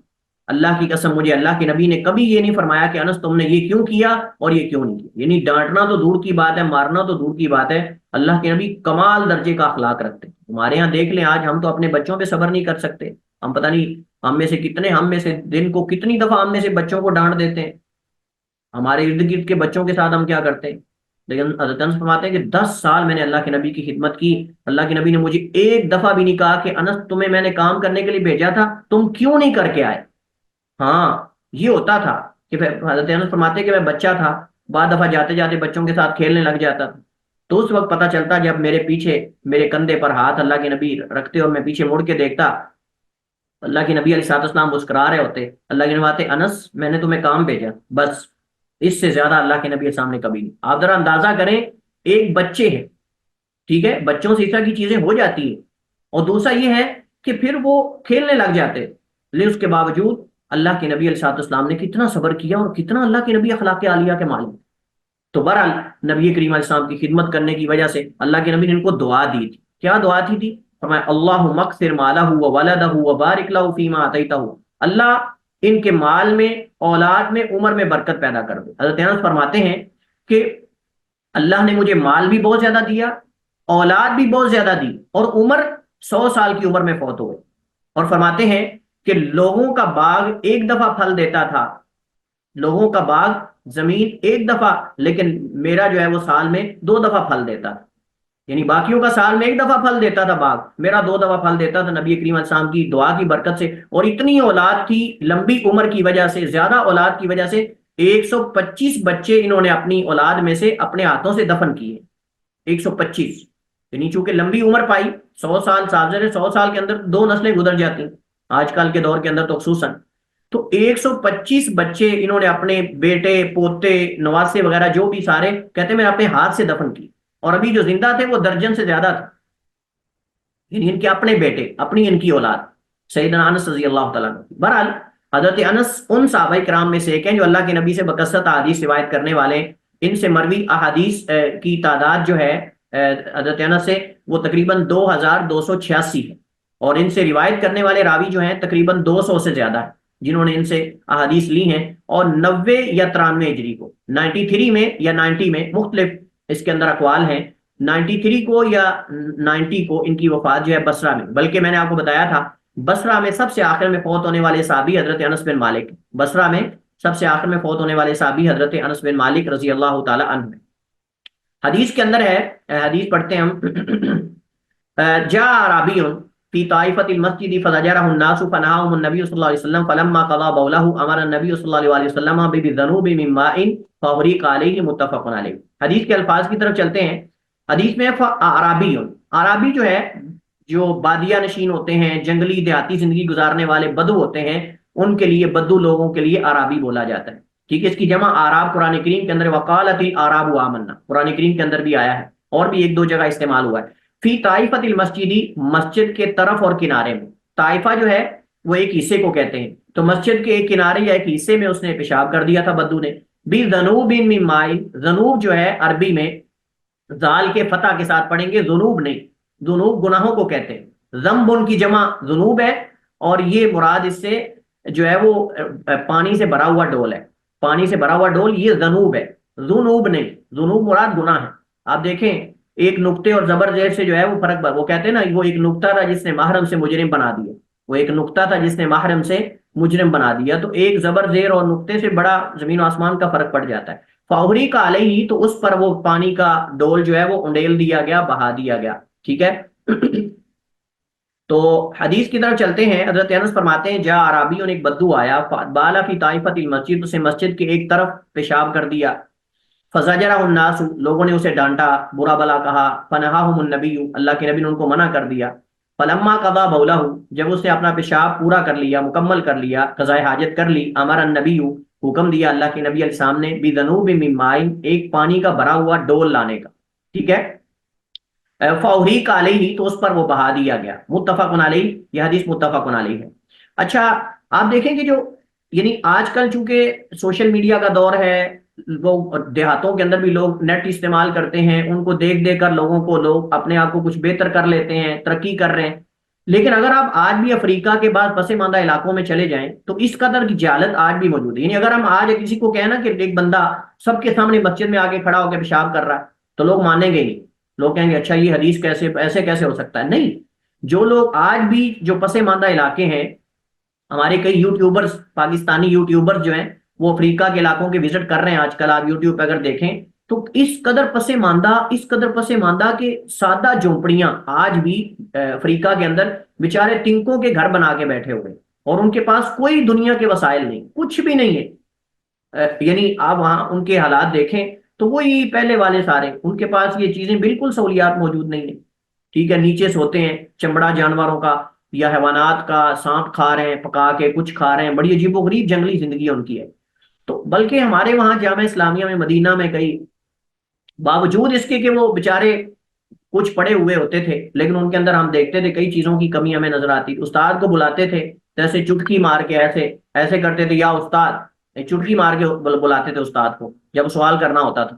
اللہ کی قسم مجھے اللہ کے نبی نے کبھی یہ نہیں فرمایا کہ انس تم نے یہ کیوں کیا اور یہ کیوں نہیں کیا. یعنی ڈانٹنا تو دور کی بات ہے, مارنا تو دور کی بات ہے, اللہ کے نبی کمال درجے کا اخلاق رکھتے ہیں. ہمارے ہاں دیکھ لیں, آج ہم تو اپنے بچوں پہ صبر نہیں کر سکتے. ہم پتہ نہیں ہم میں سے دن کو کتنی دفعہ ہم میں سے بچوں کو ڈانٹ دیتے ہیں. ہمارے ارد گرد کے بچوں کے ساتھ ہم کیا کرتے ہیں. لیکن حضرت انس فرماتے ہیں کہ 10 سال میں نے اللہ کے نبی کی خدمت کی, اللہ کے نبی نے مجھے ایک دفعہ بھی نہیں کہا کہ انس تمہیں میں نے کام کرنے کے لیے بھیجا تھا, تم کیوں نہیں کر کے آئے. ہاں یہ ہوتا تھا کہ حضرت انس فرماتے کہ میں بچہ تھا, بعد دفعہ جاتے جاتے بچوں کے ساتھ کھیلنے لگ جاتا تھا, تو اس وقت پتہ چلتا جب میرے پیچھے میرے کندھے پر ہاتھ اللہ کے نبی رکھتے اور میں پیچھے مڑ کے دیکھتا, اللہ کے نبی علیہ الصلوۃ والسلام مسکرا رہے ہوتے. اللہ کے نبی فرماتے انس میں نے تمہیں کام بھیجا, بس اس سے زیادہ اللہ کے نبی السلام نے کبھی نہیں. آپ ذرا اندازہ کریں, ایک بچے ہیں, ٹھیک ہے, بچوں سے اس طرح کی چیزیں ہو جاتی ہیں, اور دوسرا یہ ہے کہ پھر وہ کھیلنے لگ جاتے, لیکن اس کے باوجود اللہ کے نبی علیہ الصلوۃ والسلام نے کتنا صبر کیا اور کتنا اللہ کے نبی اخلاق عالیہ کے مالک. تو بہرحال نبی کریم علیہ السلام کی خدمت کرنے کی وجہ سے اللہ کے نبی نے ان کو دعا دی تھی. کیا دعا تھی؟ فرمایا اللہم اکثر مالہ وولدہ وبارک لہ فیما آتیتہ, اللہ ان کے مال میں, اولاد میں, عمر میں برکت پیدا کر دے. حضرت انس فرماتے ہیں کہ اللہ نے مجھے مال بھی بہت زیادہ دیا, اولاد بھی بہت زیادہ دی, اور عمر 100 سال کی عمر میں فوت ہوئے. اور فرماتے ہیں کہ لوگوں کا باغ ایک دفعہ پھل دیتا تھا, لوگوں کا باغ زمین ایک دفعہ, لیکن میرا جو ہے وہ سال میں 2 دفعہ پھل دیتا تھا. یعنی باقیوں کا سال میں 1 دفعہ پھل دیتا تھا باغ, میرا 2 دفعہ پھل دیتا تھا نبی کریم علیہ السلام کی دعا کی برکت سے. اور اتنی اولاد تھی, لمبی عمر کی وجہ سے, زیادہ اولاد کی وجہ سے 125 بچے انہوں نے اپنی اولاد میں سے اپنے ہاتھوں سے دفن کیے. 125, یعنی چونکہ لمبی عمر پائی, 100 سال 100 سال کے اندر 2 نسلیں گزر جاتی ہیں آج کل کے دور کے اندر تو خصوصاً. تو 125 بچے انہوں نے اپنے بیٹے, پوتے, نواسے وغیرہ جو بھی سارے کہتے ہیں میں اپنے ہاتھ سے دفن کی, اور ابھی جو زندہ تھے وہ درجن سے زیادہ تھے. یعنی ان کے اپنے بیٹے, اپنی ان کی اولاد, سیدنا انس رضی اللہ تعالیٰ عنہ. بہرحال حضرت انس ان صحابہ کرام میں سے ایک ہیں جو اللہ کے نبی سے بکثرت حدیث روایت کرنے والے, ان سے مروی احادیث کی تعداد جو ہے حضرت انس سے وہ تقریباً 2286 ہے، اور ان سے روایت کرنے والے راوی جو ہیں تقریباً 200 سے زیادہ ہے جنہوں نے ان سے احادیث لی ہیں، اور 90 یا 93 ہجری کو، 93 میں یا 90 میں، مختلف اس کے اندر اقوال ہیں، 93 کو یا 90 کو ان کی وفات جو ہے بصرہ میں، بلکہ میں نے آپ کو بتایا تھا بصرہ میں سب سے آخر میں فوت ہونے والے صحابی حضرت انس بن مالک، بصرہ میں سب سے آخر میں فوت ہونے والے صحابی حضرت انس بن مالک رضی اللہ تعالی عنہ۔ حدیث کے اندر ہے، حدیث پڑھتے ہیں ہم، جاء عربی فی طائفۃ المسجد فزجرہ الناس فنہاهم النبی صلی اللہ علیہ وسلم فلما قضى بولہ امر النبی صلی اللہ علیہ وسلم بذنوب من ماء فاغریق علیہ، متفق علیہ۔ حدیث کے الفاظ کی طرف چلتے ہیں۔ حدیث میں اعرابی، اعرابی جو ہے جو بادیہ نشین ہوتے ہیں، جنگلی دیہاتی زندگی گزارنے والے بدو ہوتے ہیں، ان کے لیے، بدو لوگوں کے لیے اعرابی بولا جاتا ہے، ٹھیک ہے۔ اس کی جمع اعراب قرآن کریم کے اندر وقالت الاعراب آمنا، قرآن کریم کے اندر بھی آیا ہے، اور بھی ایک دو جگہ استعمال ہوا ہے۔ فی طائفۃ المسجدی، مسجد کے طرف اور کنارے میں، طائفہ جو ہے وہ ایک حصے کو کہتے ہیں، تو مسجد کے ایک کنارے یا ایک حصے میں اس نے پیشاب کر دیا تھا بدو نے، بذنوب من ماء، ذنوب جو ہے عربی میں زال کے فتح کے ساتھ پڑھیں گے، ذنوب نہیں، ذنوب گناہوں کو کہتے ہیں، ذنب ان کی جمع ذنوب ہے، اور یہ مراد اس سے جو ہے وہ پانی سے بھرا ہوا ڈول ہے، پانی سے بھرا ہوا ڈول، یہ ذنوب ہے، ذنوب نہیں، ذنوب مراد گناہ ہے۔ آپ دیکھیں ایک نقطے اور زبر زیر سے جو ہے وہ فرق، وہ کہتے ہیں نا وہ ایک نقطہ تھا جس نے محرم سے مجرم بنا دیا، وہ ایک نقطہ تھا جس نے محرم سے مجرم بنا دیا، تو ایک زبر زیر اور نقطے سے بڑا زمین و آسمان کا فرق پڑ جاتا ہے۔ فاوری کا علیہ، تو اس پر وہ پانی کا ڈول جو ہے وہ انڈیل دیا گیا، بہا دیا گیا، ٹھیک ہے۔ تو حدیث کی طرف چلتے ہیں۔ حضرت انس فرماتے ہیں جا عرابی، ایک بدو آیا، بالا فی طائفۃ المسجد، اسے مسجد کے ایک طرف پیشاب کر دیا، فزجرہ الناس، لوگوں نے اسے ڈانٹا، برا بلا کہا، فنہاہم النبی، اللہ کے نبی نے ان کو منع کر دیا، فلما قضا بولہ، جب اس نے اپنا پیشاب پورا کر لیا، مکمل کر لیا، قضاء حاجت کر لی، امر النبی، حکم دیا اللہ کے نبی علیہ السلام نے، بذنوب من ماء، ایک پانی کا بھرا ہوا ڈول لانے کا، ٹھیک ہے، فاحریق علیہ، تو اس پر وہ بہا دیا گیا، متفق علیہ، یہ حدیث متفق علیہ ہے۔ اچھا آپ دیکھیں کہ جو یعنی آج کل چونکہ سوشل میڈیا کا دور ہے، وہ دیہاتوں کے اندر بھی لوگ نیٹ استعمال کرتے ہیں، ان کو دیکھ دیکھ کر لوگ اپنے آپ کو کچھ بہتر کر لیتے ہیں، ترقی کر رہے ہیں، لیکن اگر آپ آج بھی افریقہ کے بعد پس ماندہ علاقوں میں چلے جائیں تو اس قدر کی جہالت آج بھی موجود ہے۔ یعنی اگر ہم آج کسی کو کہنا کہ ایک بندہ سب کے سامنے مسجد میں آگے کھڑا ہو کے پیشاب کر رہا ہے تو لوگ مانیں گے نہیں، لوگ کہیں گے اچھا یہ حدیث کیسے ایسے کیسے ہو سکتا ہے۔ نہیں، جو لوگ آج بھی جو پس ماندہ علاقے ہیں، ہمارے کئی یوٹیوبرز، پاکستانی یوٹیوبرز جو ہیں وہ افریقہ کے علاقوں کے وزٹ کر رہے ہیں، آج کل آپ یوٹیوب پہ اگر دیکھیں تو اس قدر پس ماندہ کہ سادہ جھونپڑیاں آج بھی افریقہ کے اندر بیچارے تنکوں کے گھر بنا کے بیٹھے ہوئے، اور ان کے پاس کوئی دنیا کے وسائل نہیں، کچھ بھی نہیں ہے۔ یعنی آپ وہاں ان کے حالات دیکھیں تو وہی پہلے والے سارے، ان کے پاس یہ چیزیں بالکل سہولیات موجود نہیں ہیں، ٹھیک ہے، نیچے سوتے ہیں، چمڑا جانوروں کا یا حیوانات کا سانپ کھا رہے ہیں، پکا کے کچھ کھا رہے ہیں، بڑی عجیب و غریب جنگلی زندگی ان کی ہے۔ تو بلکہ ہمارے وہاں جامعہ اسلامیہ میں مدینہ میں کئی، باوجود اس کے کہ وہ بیچارے کچھ پڑے ہوئے ہوتے تھے، لیکن ان کے اندر ہم دیکھتے تھے کئی چیزوں کی کمی ہمیں نظر آتی۔ استاد کو بلاتے تھے جیسے چٹکی مار کے، ایسے کرتے تھے، یا استاد، چٹکی مار کے بلاتے تھے استاد کو جب سوال کرنا ہوتا تھا۔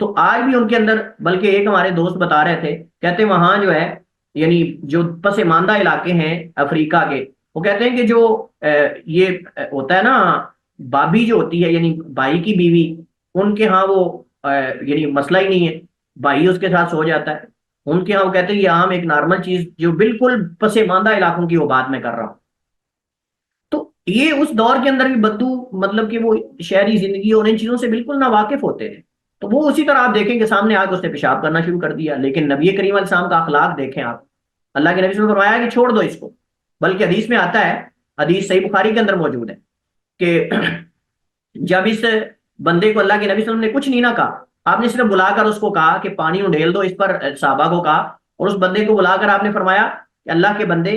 تو آج بھی ان کے اندر، بلکہ ایک ہمارے دوست بتا رہے تھے، کہتے وہاں جو ہے یعنی جو پس ماندہ علاقے ہیں افریقہ کے، وہ کہتے ہیں کہ جو یہ ہوتا ہے نا بابی جو ہوتی ہے، یعنی بھائی کی بیوی، ان کے ہاں وہ یعنی مسئلہ ہی نہیں ہے، بھائی اس کے ساتھ سو جاتا ہے، ان کے ہاں وہ کہتے ہیں یہ عام ایک نارمل چیز، جو بالکل پس ماندہ علاقوں کی وہ بات میں کر رہا ہوں۔ تو یہ اس دور کے اندر بھی بدو، مطلب کہ وہ شہری زندگی اور ان چیزوں سے بالکل نا واقف ہوتے تھے، تو وہ اسی طرح آپ دیکھیں کہ سامنے آ کے اس نے پیشاب کرنا شروع کر دیا۔ لیکن نبی کریم علیہ السلام کا اخلاق دیکھیں آپ، اللہ کے نبی صلی اللہ علیہ وسلم نے فرمایا کہ چھوڑ دو اس کو، بلکہ حدیث میں آتا ہے، حدیث صحیح بخاری کے اندر موجود ہے کہ جب اس بندے کو اللہ کے نبی صلی اللہ علیہ وسلم نے کچھ نہیں نہ کہا، آپ نے صرف بلا کر اس کو کہا کہ پانی انڈیل دو اس پر، صحابہ کو کہا، اور اس بندے کو بلا کر آپ نے فرمایا کہ اللہ کے بندے،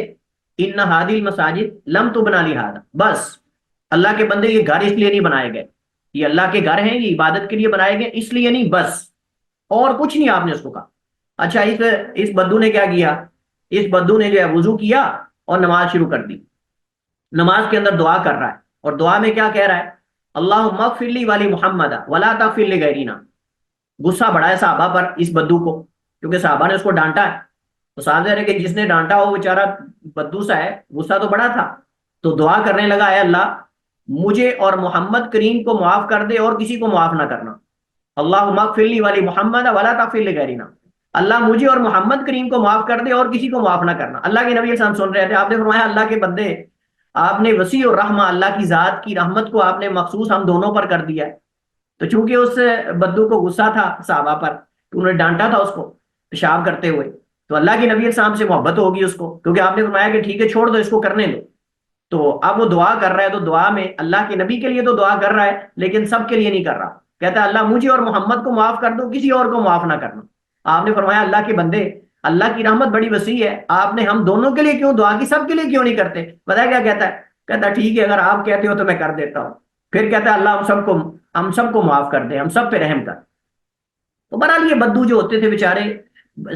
ان ہادی المساجد لم تبنا لہذا، بس اللہ کے بندے یہ گھر اس لیے نہیں بنائے گئے، یہ اللہ کے گھر ہیں، یہ عبادت کے لیے بنائے گئے، اس لیے نہیں، بس اور کچھ نہیں آپ نے اس کو کہا۔ اچھا اس بدو نے کیا کیا؟ اس بدو نے جو ہے وضو کیا اور نماز شروع کر دی، نماز کے اندر دعا کر رہا ہے، اور دعا میں کیا کہہ رہا ہے؟ اللہم اغفر لی ولی محمد ولا تغفر لغیرنا، غصہ بڑا ہے صحابہ پر اس بدو کو، کیونکہ صحابہ نے اس کو ڈانٹا ہے، تو صاحب ہے کہ جس نے ڈانٹا وہ بیچارہ بدو سا ہے، غصہ تو بڑا تھا، تو دعا کرنے لگا اے اللہ مجھے اور محمد کریم کو معاف کر دے اور کسی کو معاف نہ کرنا، اللہم اغفر لی ولی محمد ولا تغفر لغیرنا، اللہ مجھے اور محمد کریم کو معاف کر دے اور کسی کو معاف نہ کرنا۔ اللہ کے نبی علیہ السلام سن رہے تھے، آپ نے فرمایا اللہ کے بندے آپ نے وسیع الرحمہ، اللہ کی ذات کی رحمت کو آپ نے مخصوص ہم دونوں پر کر دیا ہے۔ تو چونکہ اس بدو کو غصہ تھا صحابہ پر، انہوں نے ڈانٹا تھا اس کو پیشاب کرتے ہوئے، تو اللہ کے نبی علیہ السلام سے محبت ہوگی اس کو، کیونکہ آپ نے فرمایا کہ ٹھیک ہے چھوڑ دو اس کو کرنے دو۔ تو اب وہ دعا کر رہا ہے، تو دعا میں اللہ کے نبی کے لیے تو دعا کر رہا ہے لیکن سب کے لیے نہیں کر رہا، کہتا ہے اللہ مجھے اور محمد کو معاف کر دو، کسی اور کو معاف نہ کرنا۔ آپ نے فرمایا اللہ کے بندے اللہ کی رحمت بڑی وسیع ہے، آپ نے ہم دونوں کے لیے کیوں دعا کی، سب کے لیے کیوں نہیں کرتے؟ پتہ کیا کہتا ہے؟ کہتا ہے ٹھیک ہے اگر آپ کہتے ہو تو میں کر دیتا ہوں۔ پھر کہتا ہے اللہ ہم سب کو معاف کر دے، ہم سب پہ رحم کر۔ تو بہرحال یہ بدو جو ہوتے تھے بیچارے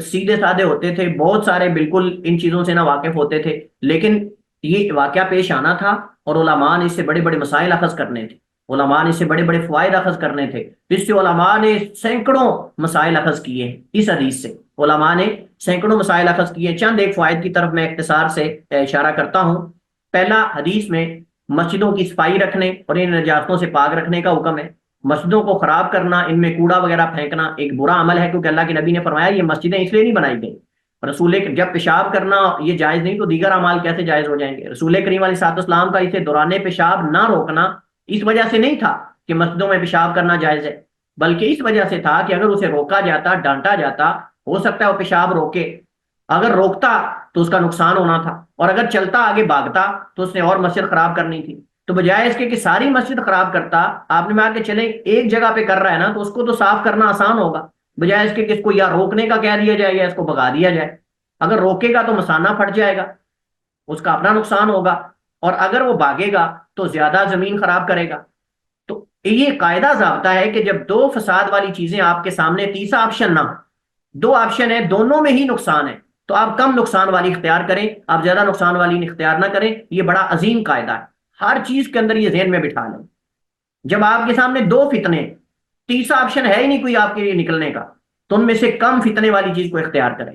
سیدھے سادے ہوتے تھے، بہت سارے بالکل ان چیزوں سے نہ واقف ہوتے تھے، لیکن یہ واقعہ پیش آنا تھا اور علماء نے اس سے بڑے بڑے مسائل اخذ کرنے تھے، علماء نے اس سے بڑے بڑے فوائد اخذ کرنے تھے، اس سے علماء نے سینکڑوں مسائل اخذ کیے ہیں، اس حدیث سے علماء نے سینکڑوں مسائل اخذ کیے۔ چند ایک فوائد کی طرف میں اختصار سے اشارہ کرتا ہوں۔ پہلا، حدیث میں مسجدوں کی صفائی رکھنے اور ان نجاستوں سے پاک رکھنے کا حکم ہے۔ مسجدوں کو خراب کرنا، ان میں کوڑا وغیرہ پھینکنا ایک برا عمل ہے، کیونکہ اللہ کے نبی نے فرمایا یہ مسجدیں اس لیے نہیں بنائی گئی، رسول جب پیشاب کرنا یہ جائز نہیں تو دیگر اعمال کیسے جائز ہو جائیں گے؟ رسول کریم علیہ الصلوۃ والسلام کا اسے دوران پیشاب نہ روکنا اس وجہ سے نہیں تھا کہ مسجدوں میں پیشاب کرنا جائز ہے، بلکہ اس وجہ سے تھا کہ اگر اسے روکا جاتا، ڈانٹا جاتا، ہو سکتا ہے وہ پیشاب روکے، اگر روکتا تو اس کا نقصان ہونا تھا، اور اگر چلتا آگے بھاگتا تو اس نے اور مسجد خراب کرنی تھی۔ تو بجائے اس کے کہ ساری مسجد خراب کرتا، آپ نے کہا کہ چلیں ایک جگہ پہ کر رہا ہے نا تو اس کو تو صاف کرنا آسان ہوگا، بجائے اس کے کہ اس کو یا روکنے کا کہہ دیا جائے یا اس کو بھگا دیا جائے۔ اگر روکے گا تو مسانہ پھٹ جائے گا، اس کا اپنا نقصان ہوگا، اور اگر وہ بھاگے گا تو زیادہ زمین خراب کرے گا۔ تو یہ قاعدہ ضابطہ ہے کہ جب دو فساد والی چیزیں آپ کے سامنے، تیسرا آپشن نہ ہو، دو آپشن ہے دونوں میں ہی نقصان ہے، تو آپ کم نقصان والی اختیار کریں، آپ زیادہ نقصان والی اختیار نہ کریں۔ یہ بڑا عظیم قاعدہ ہے، ہر چیز کے اندر یہ ذہن میں بٹھا لیں۔ جب آپ کے سامنے دو فتنے، تیسرا آپشن ہے ہی نہیں کوئی آپ کے لیے نکلنے کا، تو ان میں سے کم فتنے والی چیز کو اختیار کریں،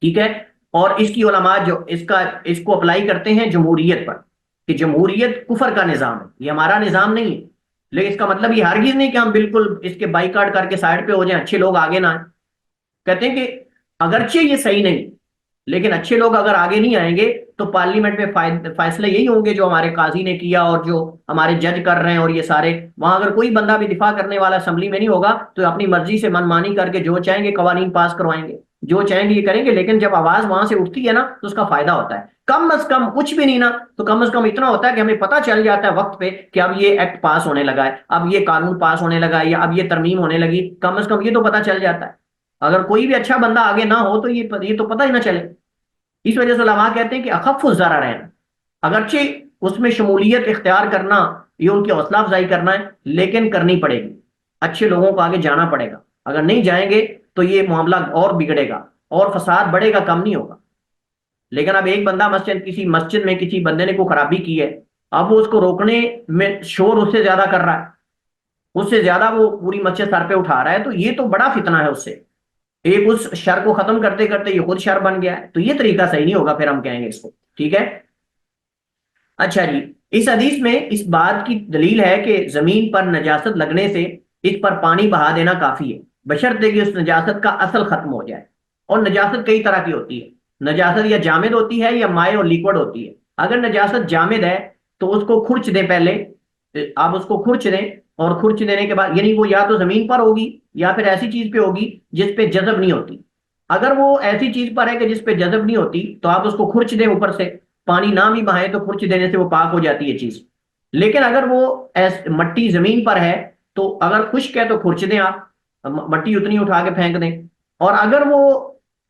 ٹھیک ہے؟ اور اس کی علماء جو اس کو اپلائی کرتے ہیں جمہوریت پر، کہ جمہوریت کفر کا نظام ہے، یہ ہمارا نظام نہیں ہے، لیکن اس کا مطلب یہ ہرگز نہیں کہ ہم بالکل اس کے بائیکاٹ کر کے سائڈ پہ ہو جائیں، اچھے لوگ آگے نہ آئیں۔ کہتے ہیں کہ اگرچہ یہ صحیح نہیں، لیکن اچھے لوگ اگر آگے نہیں آئیں گے تو پارلیمنٹ میں فیصلے یہی ہوں گے جو ہمارے قاضی نے کیا اور جو ہمارے جج کر رہے ہیں، اور یہ سارے وہاں اگر کوئی بندہ بھی دفاع کرنے والا اسمبلی میں نہیں ہوگا تو اپنی مرضی سے من مانی کر کے جو چاہیں گے قوانین پاس کروائیں گے، جو چاہیں گے یہ کریں گے، لیکن جب آواز وہاں سے اٹھتی ہے نا تو اس کا فائدہ ہوتا ہے، کم از کم کچھ بھی نہیں نا تو کم از کم اتنا ہوتا ہے کہ ہمیں پتہ چل جاتا ہے وقت پہ کہ اب یہ ایکٹ پاس ہونے لگا ہے، اب یہ قانون پاس ہونے لگا ہے، یا اب یہ ترمیم ہونے لگی، کم از کم یہ تو پتہ چل جاتا ہے۔ اگر کوئی بھی اچھا بندہ آگے نہ ہو تو یہ تو پتہ ہی نہ چلے۔ اس وجہ سے علماء کہتے ہیں کہ اخف الضرر ہے، اگرچہ اس میں شمولیت اختیار کرنا یہ ان کی حوصلہ افزائی کرنا ہے، لیکن کرنی پڑے گی، اچھے لوگوں کو آگے جانا پڑے گا، اگر نہیں جائیں گے تو یہ معاملہ اور بگڑے گا اور فساد بڑھے گا، کم نہیں ہوگا۔ لیکن اب ایک بندہ کسی مسجد میں کسی بندے نے کوئی خرابی کی ہے، اب وہ اس کو روکنے میں شور اس سے زیادہ کر رہا ہے، اس سے زیادہ وہ پوری مسجد سر پہ اٹھا رہا ہے، تو یہ تو بڑا فتنہ ہے، اس سے ایک اس شر کو ختم کرتے کرتے یہ خود شر بن گیا ہے، تو یہ طریقہ صحیح نہیں ہوگا، پھر ہم کہیں گے اس کو، ٹھیک ہے؟ اچھا جی، اس حدیث میں اس بات کی دلیل ہے کہ زمین پر نجاست لگنے سے اس پر پانی بہا دینا کافی ہے، بشرطے کہ اس نجاست کا اصل ختم ہو جائے۔ اور نجاست کئی طرح کی ہوتی ہے، نجاست یا جامد ہوتی ہے یا مائع اور لیکوڈ ہوتی ہے۔ اگر نجاست جامد ہے تو اس کو کھرچ دیں، پہلے آپ اس کو کھرچ دیں، اور کھرچ دینے کے بعد یعنی وہ یا تو زمین پر ہوگی یا پھر ایسی چیز پہ ہوگی جس پہ جذب نہیں ہوتی۔ اگر وہ ایسی چیز پر ہے کہ جس پہ جذب نہیں ہوتی تو آپ اس کو کھرچ دیں، اوپر سے پانی نہ بھی بہائیں تو کھرچ دینے سے وہ پاک ہو جاتی ہے چیز۔ لیکن اگر وہ مٹی زمین پر ہے تو اگر خشک ہے تو کھرچ دیں، آپ مٹی اتنی اٹھا کے پھینک دیں، اور اگر وہ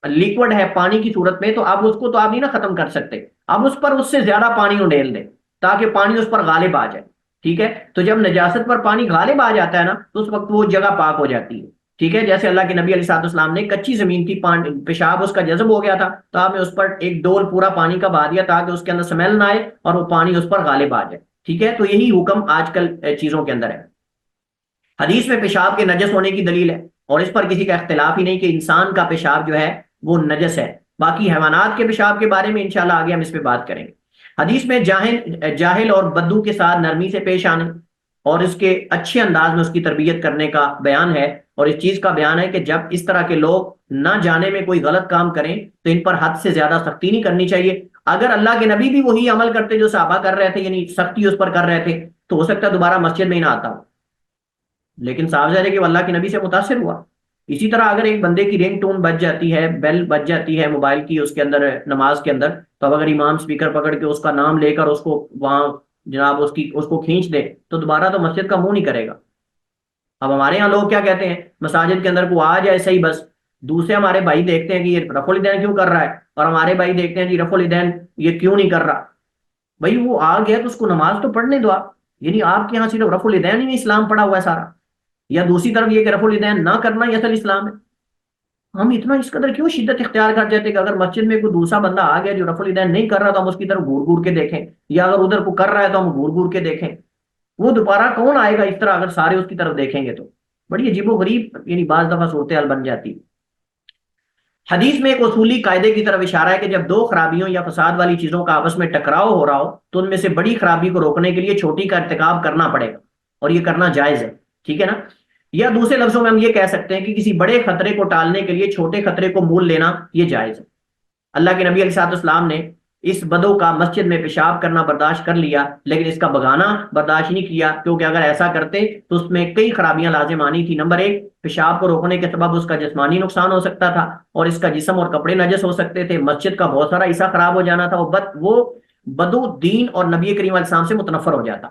لیکوڈ ہے پانی کی صورت میں تو آپ اس کو تو آپ نہیں نا ختم کر سکتے، اب اس پر اس سے زیادہ پانی اڈیل دیں تاکہ پانی اس پر غالب آ جائے، ٹھیک ہے؟ تو جب نجاست پر پانی غالب آ جاتا ہے نا تو اس وقت وہ جگہ پاک ہو جاتی ہے، ٹھیک ہے؟ جیسے اللہ کے نبی علیہ الصلوۃ والسلام نے کچی زمین کی پیشاب اس کا جذب ہو گیا تھا تو آپ نے اس پر ایک ڈول پورا پانی کا بہا دیا تاکہ اس کے اندر سمیل نہ آئے اور وہ پانی اس پر غالب آ جائے، ٹھیک ہے؟ تو یہی حکم آج کل چیزوں کے اندر ہے۔ حدیث میں پیشاب کے نجس ہونے کی دلیل ہے، اور اس پر کسی کا اختلاف ہی نہیں کہ انسان کا پیشاب جو ہے وہ نجس ہے۔ باقی حیوانات کے پیشاب کے بارے میں انشاءاللہ آگے ہم اس پہ بات کریں گے۔ حدیث میں جاہل اور بدو کے ساتھ نرمی سے پیش آنے اور اس کے اچھے انداز میں اس کی تربیت کرنے کا بیان ہے، اور اس چیز کا بیان ہے کہ جب اس طرح کے لوگ نہ جانے میں کوئی غلط کام کریں تو ان پر حد سے زیادہ سختی نہیں کرنی چاہیے۔ اگر اللہ کے نبی بھی وہی عمل کرتے جو صحابہ کر رہے تھے، یعنی سختی اس پر کر رہے تھے، تو ہو سکتا ہے دوبارہ مسجد میں ہی نہ آتا ہو، لیکن صاحب ہے کہ وہ اللہ کے نبی سے متاثر ہوا۔ اسی طرح اگر ایک بندے کی رنگ ٹون بج جاتی ہے، بیل بج جاتی ہے موبائل کی اس کے اندر نماز کے اندر، تو اب اگر امام سپیکر پکڑ کے اس کا نام لے کر اس کو وہاں جناب اس کو کھینچ دے تو دوبارہ تو مسجد کا منہ نہیں کرے گا۔ اب ہمارے ہاں لوگ کیا کہتے ہیں، مساجد کے اندر کو آ جائے صحیح بس، دوسرے ہمارے بھائی دیکھتے ہیں کہ یہ رفع الیدین کیوں کر رہا ہے، اور ہمارے بھائی دیکھتے ہیں کہ رفع الیدین یہ کیوں نہیں کر رہا۔ بھائی وہ آ گیا تو اس کو نماز تو پڑھنے دو آپ، یعنی آپ کے یہاں صرف رفع الیدین ہی میں اسلام پڑا ہوا ہے سارا، یا دوسری طرف یہ کہ رفع الیدین نہ کرنا یہ اصل اسلام ہے۔ ہم اتنا اس قدر کیوں شدت اختیار کر جاتے کہ اگر مسجد میں کوئی دوسرا بندہ آ گیا جو رفع الیدین نہیں کر رہا تو ہم اس کی طرف گور گور کے دیکھیں، یا اگر ادھر کو کر رہا ہے تو ہم گور گور کے دیکھیں۔ وہ دوبارہ کون آئے گا اس طرح اگر سارے اس کی طرف دیکھیں گے تو بڑی عجیب و غریب یعنی بعض دفعہ صورتحال بن جاتی۔ حدیث میں ایک اصولی قاعدے کی طرف اشارہ ہے کہ جب دو خرابیوں یا فساد والی چیزوں کا آپس میں ٹکراؤ ہو رہا ہو تو ان میں سے بڑی خرابی کو روکنے کے لیے چھوٹی کا ارتکاب کرنا پڑے گا، اور یہ کرنا جائز ہے، ٹھیک ہے نا۔ یا دوسرے لفظوں میں ہم یہ کہہ سکتے ہیں کہ کسی بڑے خطرے کو ٹالنے کے لیے چھوٹے خطرے کو مول لینا یہ جائز ہے۔ اللہ کے نبی علیہ الصلوۃ والسلام نے اس بدو کا مسجد میں پیشاب کرنا برداشت کر لیا، لیکن اس کا بگانا برداشت نہیں کیا، کیونکہ اگر ایسا کرتے تو اس میں کئی خرابیاں لازم آنی تھی۔ نمبر ایک، پیشاب کو روکنے کے سبب اس کا جسمانی نقصان ہو سکتا تھا، اور اس کا جسم اور کپڑے نجس ہو سکتے تھے، مسجد کا بہت سارا حصہ خراب ہو جانا تھا، وہ بدو دین اور نبی کریم علیہ السلام سے متنفر ہو جاتا۔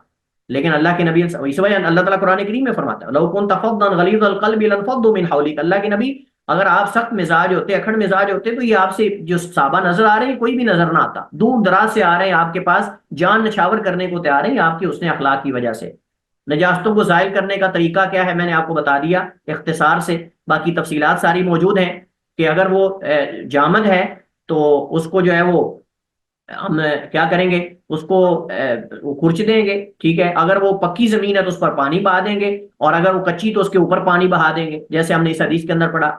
لیکن اللہ کے نبی اس وجہ اللہ تعالیٰ قرآن کریم میں فرماتا ہے لو كنت فظا غلیظ القلب لانفضوا من حولك، اللہ کے نبی اگر آپ سخت مزاج ہوتے، اکھڑ مزاج ہوتے تو یہ آپ سے جو صحابہ نظر آ رہے ہیں کوئی بھی نظر نہ آتا، دور دراز سے آ رہے ہیں آپ کے پاس، جان نچھاور کرنے کو تیار ہیں آپ کے حسن اخلاق کی وجہ سے۔ نجاستوں کو زائل کرنے کا طریقہ کیا ہے میں نے آپ کو بتا دیا اختصار سے، باقی تفصیلات ساری موجود ہیں کہ اگر وہ جامد ہے تو اس کو جو ہے وہ ہم کیا کریں گے، اس کو کھرچ دیں گے، ٹھیک ہے۔ اگر وہ پکی زمین ہے تو اس پر پانی بہا دیں گے، اور اگر وہ کچی تو اس کے اوپر پانی بہا دیں گے، جیسے ہم نے اس حدیث کے اندر پڑھا،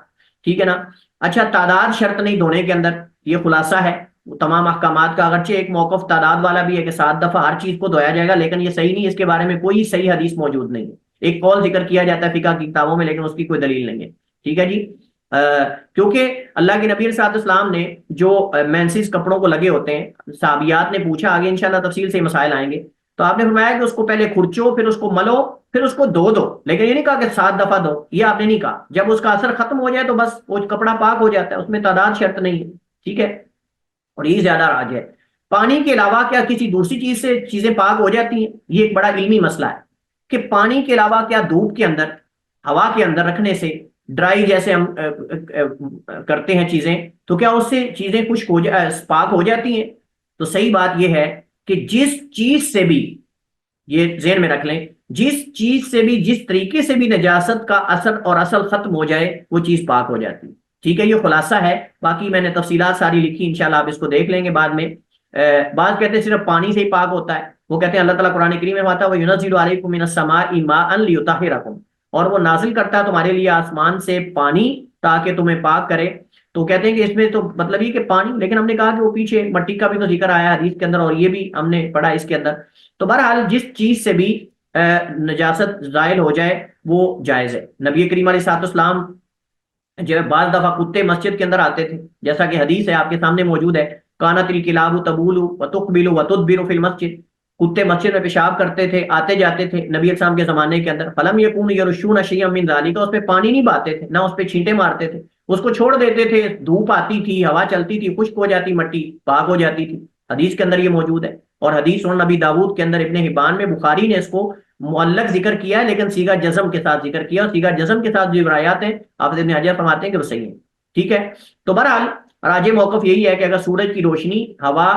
ٹھیک ہے نا۔ اچھا، تعداد شرط نہیں دھونے کے اندر، یہ خلاصہ ہے تمام احکامات کا۔ اگرچہ ایک موقف تعداد والا بھی ہے کہ 7 دفعہ ہر چیز کو دھویا جائے گا، لیکن یہ صحیح نہیں، اس کے بارے میں کوئی صحیح حدیث موجود نہیں ہے۔ ایک قول ذکر کیا جاتا ہے فقہ کی کتابوں میں، لیکن اس کی کوئی دلیل نہیں ہے، ٹھیک ہے جی۔ کیونکہ اللہ کے نبی صلی اللہ علیہ وسلم نے جو مینسز کپڑوں کو لگے ہوتے ہیں، صحابیات نے پوچھا، آگے انشاءاللہ تفصیل سے مسائل آئیں گے، تو آپ نے فرمایا کہ اس کو پہلے کھرچو، پھر اس کو ملو، پھر اس کو دو، لیکن یہ نہیں کہا کہ 7 دفعہ دو، یہ آپ نے نہیں کہا۔ جب اس کا اثر ختم ہو جائے تو بس وہ کپڑا پاک ہو جاتا ہے، اس میں تعداد شرط نہیں ہے، ٹھیک ہے، اور یہ زیادہ راج ہے۔ پانی کے علاوہ کیا کسی دوسری چیز سے چیزیں پاک ہو جاتی ہیں؟ یہ ایک بڑا علمی مسئلہ ہے کہ پانی کے علاوہ کیا دھوپ کے اندر، ہوا کے اندر رکھنے سے، ڈرائی جیسے ہم کرتے ہیں چیزیں، تو کیا اس سے چیزیں خشک ہو پاک ہو جاتی ہیں؟ تو صحیح بات یہ ہے کہ جس چیز سے بھی، یہ ذہن میں رکھ لیں، جس چیز سے بھی، جس طریقے سے بھی نجاست کا اثر اور اصل ختم ہو جائے وہ چیز پاک ہو جاتی ہے، ٹھیک ہے۔ یہ خلاصہ ہے، باقی میں نے تفصیلات ساری لکھی، انشاءاللہ آپ اس کو دیکھ لیں گے بعد میں۔ بعض کہتے ہیں صرف پانی سے ہی پاک ہوتا ہے، وہ کہتے ہیں اللہ تعالیٰ قرآن کریم میں فرماتا ہے وَيُنَزِّلُ عَلَيْكُم مِّنَ السَّمَاءِ مَاءً لِيُطَهِّرَكُم، اور وہ نازل کرتا ہے تمہارے لیے آسمان سے پانی تاکہ تمہیں پاک کرے۔ تو کہتے ہیں کہ اس میں تو مطلب یہ کہ پانی، لیکن ہم نے کہا کہ وہ پیچھے مٹی کا بھی تو ذکر آیا حدیث کے اندر، اور یہ بھی ہم نے پڑھا اس کے اندر۔ تو بہرحال جس چیز سے بھی نجاست زائل ہو جائے وہ جائز ہے۔ نبی کریم علیہ الصلوۃ والسلام جو بعض دفعہ کتے مسجد کے اندر آتے تھے، جیسا کہ حدیث ہے آپ کے سامنے موجود ہے، کانت الکلاب تبول وتقبل وتدبر فی المسجد، کتے مسجد میں پیشاب کرتے تھے، آتے جاتے تھے نبی السلام کے زمانے کے اندر، فلم یکون یرشون شیئا من ذالک، اس پہ پانی نہیں بہاتے تھے، نہ اس پہ چھینٹے مارتے تھے، اس کو چھوڑ دیتے تھے، دھوپ آتی تھی، ہوا چلتی تھی، خشک ہو جاتی مٹی، پاک ہو جاتی تھی۔ حدیث کے اندر یہ موجود ہے، اور حدیث سنن نبی داؤد کے اندر ابن حبان میں، بخاری نے اس کو معلق ذکر کیا ہے لیکن سیغہ جزم کے ساتھ ذکر کیا، اور سیغہ جزم کے ساتھ جو روایات ہیں آپ ابن حجر فرماتے ہیں کہ وہ صحیح ہیں، ٹھیک ہے۔ تو بہرحال راجح موقف یہی ہے کہ اگر سورج کی روشنی ہوا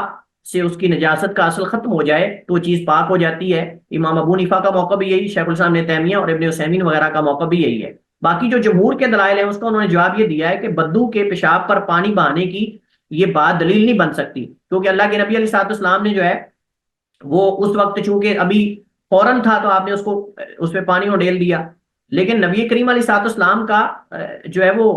سے اس کی نجاست کا اصل ختم ہو جائے تو وہ چیز پاک ہو جاتی ہے۔ امام ابو حنیفہ کا موقع بھی یہی، شیخ الاسلام ابن تیمیہ اور ابن عثیمین وغیرہ کا موقع بھی یہی ہے۔ باقی جو جمہور کے دلائل ہیں اس کا انہوں نے جواب یہ دیا ہے کہ بدو کے پیشاب پر پانی بہانے کی یہ بات دلیل نہیں بن سکتی، کیونکہ اللہ کے نبی علیہ الصلوۃ والسلام نے جو ہے وہ اس وقت چونکہ ابھی فوراً تھا تو آپ نے اس پہ پانی ڈیل دیا، لیکن نبی کریم علیہ الصلوۃ والسلام کا جو ہے وہ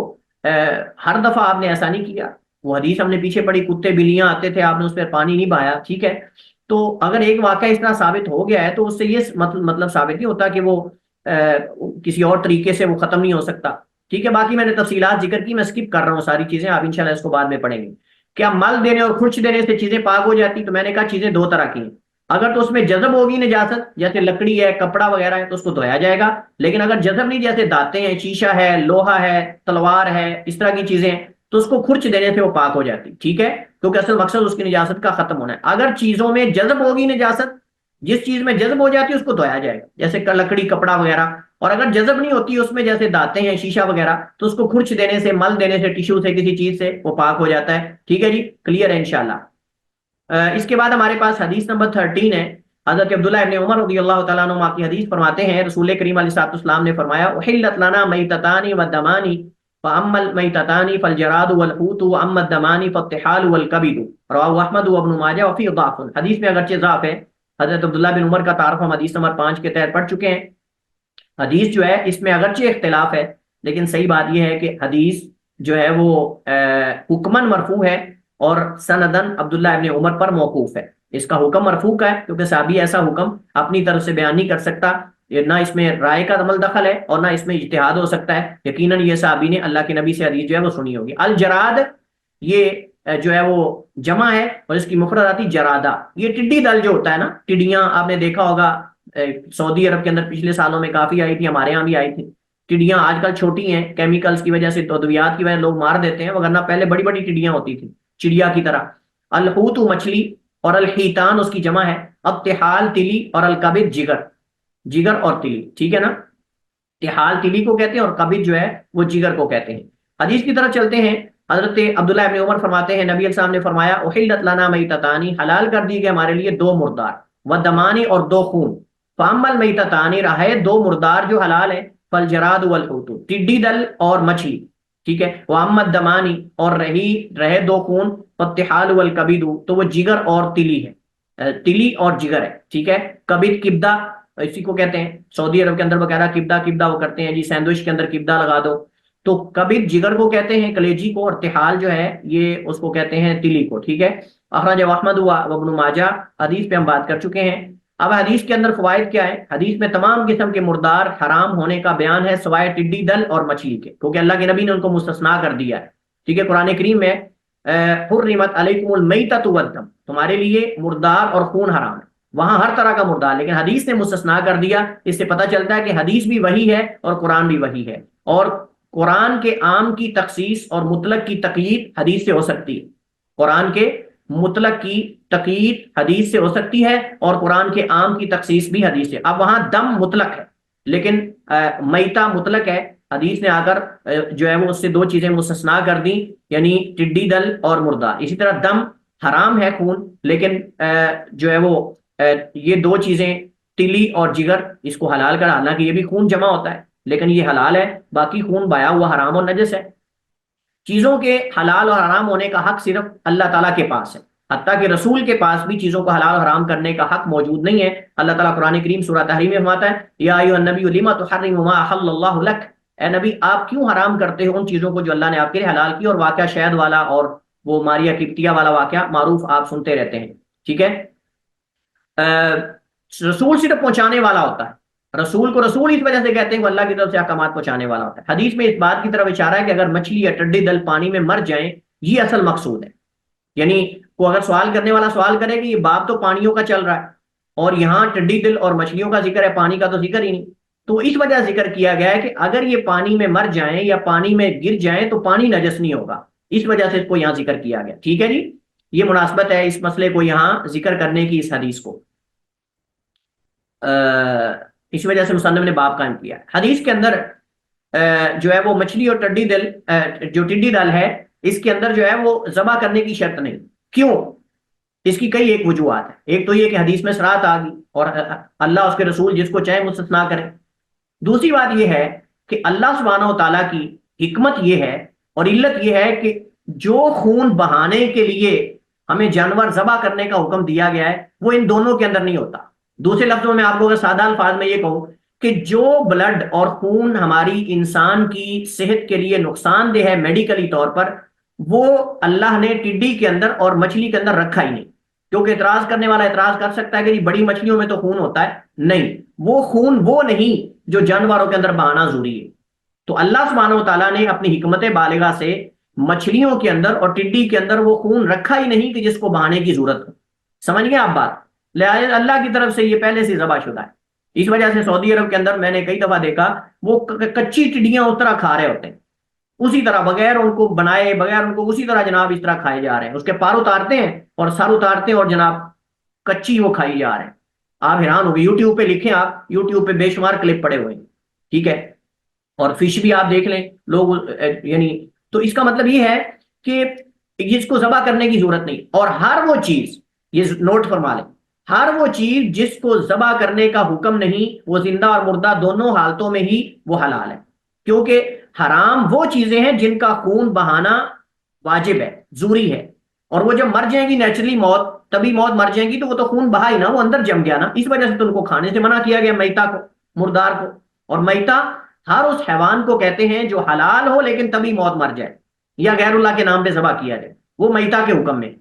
ہر دفعہ آپ نے ایسا نہیں کیا. وہ حدیث ہم نے پیچھے پڑھی، کتے بلیاں آتے تھے، آپ نے اس پر پانی نہیں بہایا، ٹھیک ہے. تو اگر ایک واقعہ اس طرح ثابت ہو گیا ہے تو اس سے یہ مطلب ثابت نہیں ہوتا کہ وہ کسی اور طریقے سے وہ ختم نہیں ہو سکتا، ٹھیک ہے. باقی میں نے تفصیلات ذکر کی، میں اسکپ کر رہا ہوں ساری چیزیں، آپ انشاءاللہ اس کو بعد میں پڑھیں گے. کیا مل دینے اور خرچ دینے سے چیزیں پاک ہو جاتی؟ تو میں نے کہا چیزیں دو طرح کی ہیں. اگر تو اس میں جذب ہوگی نجاست، جیسے لکڑی ہے، کپڑا وغیرہ ہے، تو اس کو دھویا جائے گا. لیکن اگر جذب نہیں، جیسے دانتیں ہیں، شیشہ ہے، لوہا ہے، تلوار ہے، اس طرح کی چیزیں ہیں، تو اس کو خرچ دینے سے وہ پاک ہو جاتی، ٹھیک ہے، کیونکہ اصل مقصد اس کی نجاست کا ختم ہونا ہے. اگر چیزوں میں جذب ہوگی نجاست، جس چیز میں جذب ہو جاتی ہے اس کو دھویا جائے گا، جیسے لکڑی، کپڑا وغیرہ. اور اگر جذب نہیں ہوتی اس میں، جیسے دانتیں ہیں، شیشہ وغیرہ، تو اس کو خرچ دینے سے، مل دینے سے، ٹیشو سے، کسی چیز سے وہ پاک ہو جاتا ہے. ٹھیک ہے جی، کلیئر ہے انشاءاللہ. اس کے بعد ہمارے پاس حدیث نمبر 13 ہے. حضرت عبداللہ ابن عمر رضی اللہ تعالیٰ عنہ کی حدیث فرماتے ہیں، رسول کریم علیہ الصلوۃ والسلام نے فرمایا، احلت لنا میتتان ودمان فاما المیتتان فالجراد والحوت واما الدمان فالطحال والکبد. رواه احمد وابن ماجہ وفی ضعف. حدیث میں اگرچہ ضعف ہے. حضرت عبداللہ بن عمر کا تعارف ہم حدیث نمبر 5 کے تحت پڑھ چکے ہیں. حدیث جو ہے اس میں اگرچہ اختلاف ہے، لیکن صحیح بات یہ ہے کہ حدیث جو ہے وہ حکمن مرفوع ہے اور سندن عبداللہ ابن عمر پر موقوف ہے. اس کا حکم مرفوع کا ہے کیونکہ صحابی ایسا حکم اپنی طرف سے بیان نہیں کر سکتا، نہ اس میں رائے کا عمل دخل ہے اور نہ اس میں اجتہاد ہو سکتا ہے. یقیناً یہ صحابی نے اللہ کے نبی سے حدیث جو ہے وہ سنی ہوگی. الجراد یہ جو ہے وہ جمع ہے اور اس کی مفرد آتی جرادہ. یہ ٹڈی دل جو ہوتا ہے نا، ٹڈیاں آپ نے دیکھا ہوگا سعودی عرب کے اندر پچھلے سالوں میں کافی آئی تھی، ہمارے ہاں بھی آئی تھی. ٹڈیاں آج کل چھوٹی ہیں، کیمیکلز کی وجہ سے، ادویات کی وجہ سے لوگ مار دیتے ہیں، وگرنہ پہلے بڑی بڑی ٹڈیاں ہوتی تھی چڑیا کی طرح. الحوت مچھلی اور الحیتان اس کی جمع ہے. اب تحال تلی اور الکبد جگر، جگر اور تلی، ٹھیک ہے نا. تحال تلی کو کہتے ہیں اور کبد جو ہے وہ جگر کو کہتے ہیں. حدیث کی طرف چلتے ہیں. حضرت عبداللہ ابن عمر فرماتے ہیں، نبی علیہ السلام نے فرمایا، احلت لنا میتتانی، حلال کر دی گئے ہمارے لیے دو مردار، ودمانی اور دو خون. فاما المیتتانی، رہے دو مردار جو حلال ہیں، فالجراد والحوت، ٹڈی دل اور مچھلی، ٹھیک ہے. واما الدمانی، اور رہے دو خون، فالطحال والکبد، تو وہ جگر اور تلی ہے، تلی اور جگر ہے، ٹھیک ہے. کبد کبدہ اسی کو کہتے ہیں، سعودی عرب کے اندر وغیرہ کبدہ کبدہ وہ کرتے ہیں جی، سینڈوچ کے اندر کبدہ لگا دو. تو کبد جگر کو کہتے ہیں، کلیجی کو، اور تحال جو ہے یہ اس کو کہتے ہیں تلی کو، ٹھیک ہے. اخرج احمد وابن ماجہ. حدیث پہ ہم بات کر چکے ہیں. اب حدیث کے اندر فوائد کیا ہے؟ حدیث میں تمام قسم کے مردار حرام ہونے کا بیان ہے سوائے ٹڈی دل اور مچھلی کے، کیونکہ اللہ کے نبی نے ان کو مستثنا کر دیا ہے، ٹھیک ہے. قرآن کریم میں حرمت علیکم المیتۃ والدم، تمہارے لیے مردار اور خون حرام ہے، وہاں ہر طرح کا مردار، لیکن حدیث نے مستثنا کر دیا. اس سے پتہ چلتا ہے کہ حدیث بھی وہی ہے اور قرآن بھی وہی ہے، اور قرآن کے عام کی تخصیص اور مطلق کی تقیید حدیث سے ہو سکتی ہے. قرآن کے مطلق کی تقیید حدیث سے ہو سکتی ہے اور قرآن کے عام کی تخصیص بھی حدیث سے. اب وہاں دم مطلق ہے لیکن میتہ مطلق ہے، حدیث نے آ کر جو ہے وہ اس سے دو چیزیں مستثنا کر دیں، یعنی ٹڈی دل اور مردار. اسی طرح دم حرام ہے، خون، لیکن جو ہے وہ یہ دو چیزیں تلی اور جگر اس کو حلال کر، حالانکہ یہ بھی خون جمع ہوتا ہے لیکن یہ حلال ہے، باقی خون بہایا ہوا حرام اور نجس ہے. چیزوں کے حلال اور حرام ہونے کا حق صرف اللہ تعالیٰ کے پاس ہے، حتیٰ کہ رسول کے پاس بھی چیزوں کو حلال اور حرام کرنے کا حق موجود نہیں ہے. اللہ تعالیٰ قرآن کریم سورہ تحریم میں فرماتا ہے، یا ایھا النبی لما تحرم ما احل اللہ لک، اے نبی آپ کیوں حرام کرتے ہو ان چیزوں کو جو اللہ نے آپ کے لیے حلال کی. اور واقعہ شہد والا اور وہ ماریہ قبطیہ والا واقعہ معروف، آپ سنتے رہتے ہیں، ٹھیک ہے. رسول صرف پہنچانے والا ہوتا ہے، رسول کو رسول اس وجہ سے کہتے ہیں وہ اللہ کی طرف سے احکامات پہنچانے والا ہوتا ہے. حدیث میں اس بات کی طرف اشارہ ہے کہ اگر مچھلی یا ٹڈی دل پانی میں مر جائیں، یہ اصل مقصود ہے. یعنی کو اگر سوال کرنے والا سوال کرے کہ یہ باب تو پانیوں کا چل رہا ہے اور یہاں ٹڈی دل اور مچھلیوں کا ذکر ہے، پانی کا تو ذکر ہی نہیں، تو اس وجہ ذکر کیا گیا ہے کہ اگر یہ پانی میں مر جائیں یا پانی میں گر جائیں تو پانی نجس نہیں ہوگا، اس وجہ سے اس کو یہاں ذکر کیا گیا، ٹھیک ہے جی. یہ مناسبت ہے اس مسئلے کو یہاں ذکر کرنے کی اس حدیث کو، اس وجہ سے مصنف نے باب قائم کیا. حدیث کے اندر جو ہے وہ مچھلی اور ٹڈی دل، جو ٹڈی دل ہے اس کے اندر جو ہے وہ ذبح کرنے کی شرط نہیں. کیوں؟ اس کی کئی ایک وجوہات ہیں. ایک تو یہ کہ حدیث میں صراحت آ گئی اور اللہ اس کے رسول جس کو چاہے مستثنا کرے. دوسری بات یہ ہے کہ اللہ سبحانہ و تعالیٰ کی حکمت یہ ہے اور علت یہ ہے کہ جو خون بہانے کے لیے ہمیں جانور ذبح کرنے کا حکم دیا گیا ہے وہ ان دونوں کے اندر نہیں ہوتا. دوسرے لفظوں میں آپ کو اگر سادہ الفاظ میں یہ کہوں کہ جو بلڈ اور خون ہماری انسان کی صحت کے لیے نقصان دہ ہے میڈیکلی طور پر، وہ اللہ نے ٹڈی کے اندر اور مچھلی کے اندر رکھا ہی نہیں. کیونکہ اعتراض کرنے والا اعتراض کر سکتا ہے کہ جی بڑی مچھلیوں میں تو خون ہوتا ہے. نہیں، وہ خون وہ نہیں جو جانوروں کے اندر بہانا ضروری ہے. تو اللہ سبحانہ و تعالیٰ نے اپنی حکمت بالغہ سے مچھلیوں کے اندر اور ٹڈی کے اندر وہ خون رکھا ہی نہیں کہ جس کو بہانے کی ضرورت ہو. سمجھ گئے آپ بات؟ لہٰذا اللہ کی طرف سے یہ پہلے سے ذبح شدہ ہے. اس وجہ سے سعودی عرب کے اندر میں نے کئی دفعہ دیکھا وہ کچی ٹڈیاں اس طرح کھا رہے ہوتے ہیں، اسی طرح بغیر ان کو بنائے، بغیر ان کو اسی طرح جناب اس طرح کھائے جا رہے ہیں. اس کے پار اتارتے ہیں اور سر اتارتے ہیں اور جناب کچی وہ کھائی جا رہے ہیں. آپ حیران ہو گئے. یوٹیوب پہ لکھیں، آپ یوٹیوب پہ بے شمار کلپ پڑے ہوئے ہیں. ٹھیک ہے، اور فش بھی آپ دیکھ لیں لوگ یعنی. تو اس کا مطلب یہ ہے کہ اس کو ذبح کرنے کی ضرورت نہیں. اور ہر وہ چیز، یہ نوٹ فرما لیں، ہر وہ چیز جس کو ذبح کرنے کا حکم نہیں، وہ زندہ اور مردہ دونوں حالتوں میں ہی وہ حلال ہے. کیونکہ حرام وہ چیزیں ہیں جن کا خون بہانا واجب ہے، ضروری ہے. اور وہ جب مر جائیں گی نیچرلی موت، تبھی موت مر جائیں گی، تو وہ تو خون بہا ہی نا، وہ اندر جم گیا نا. اس وجہ سے تو ان کو کھانے سے منع کیا گیا، میتا کو، مردار کو. اور میتا ہر اس حیوان کو کہتے ہیں جو حلال ہو لیکن تبھی موت مر جائے یا غیر اللہ کے نام پہ ذبح کیا جائے، وہ میتا کے حکم میں.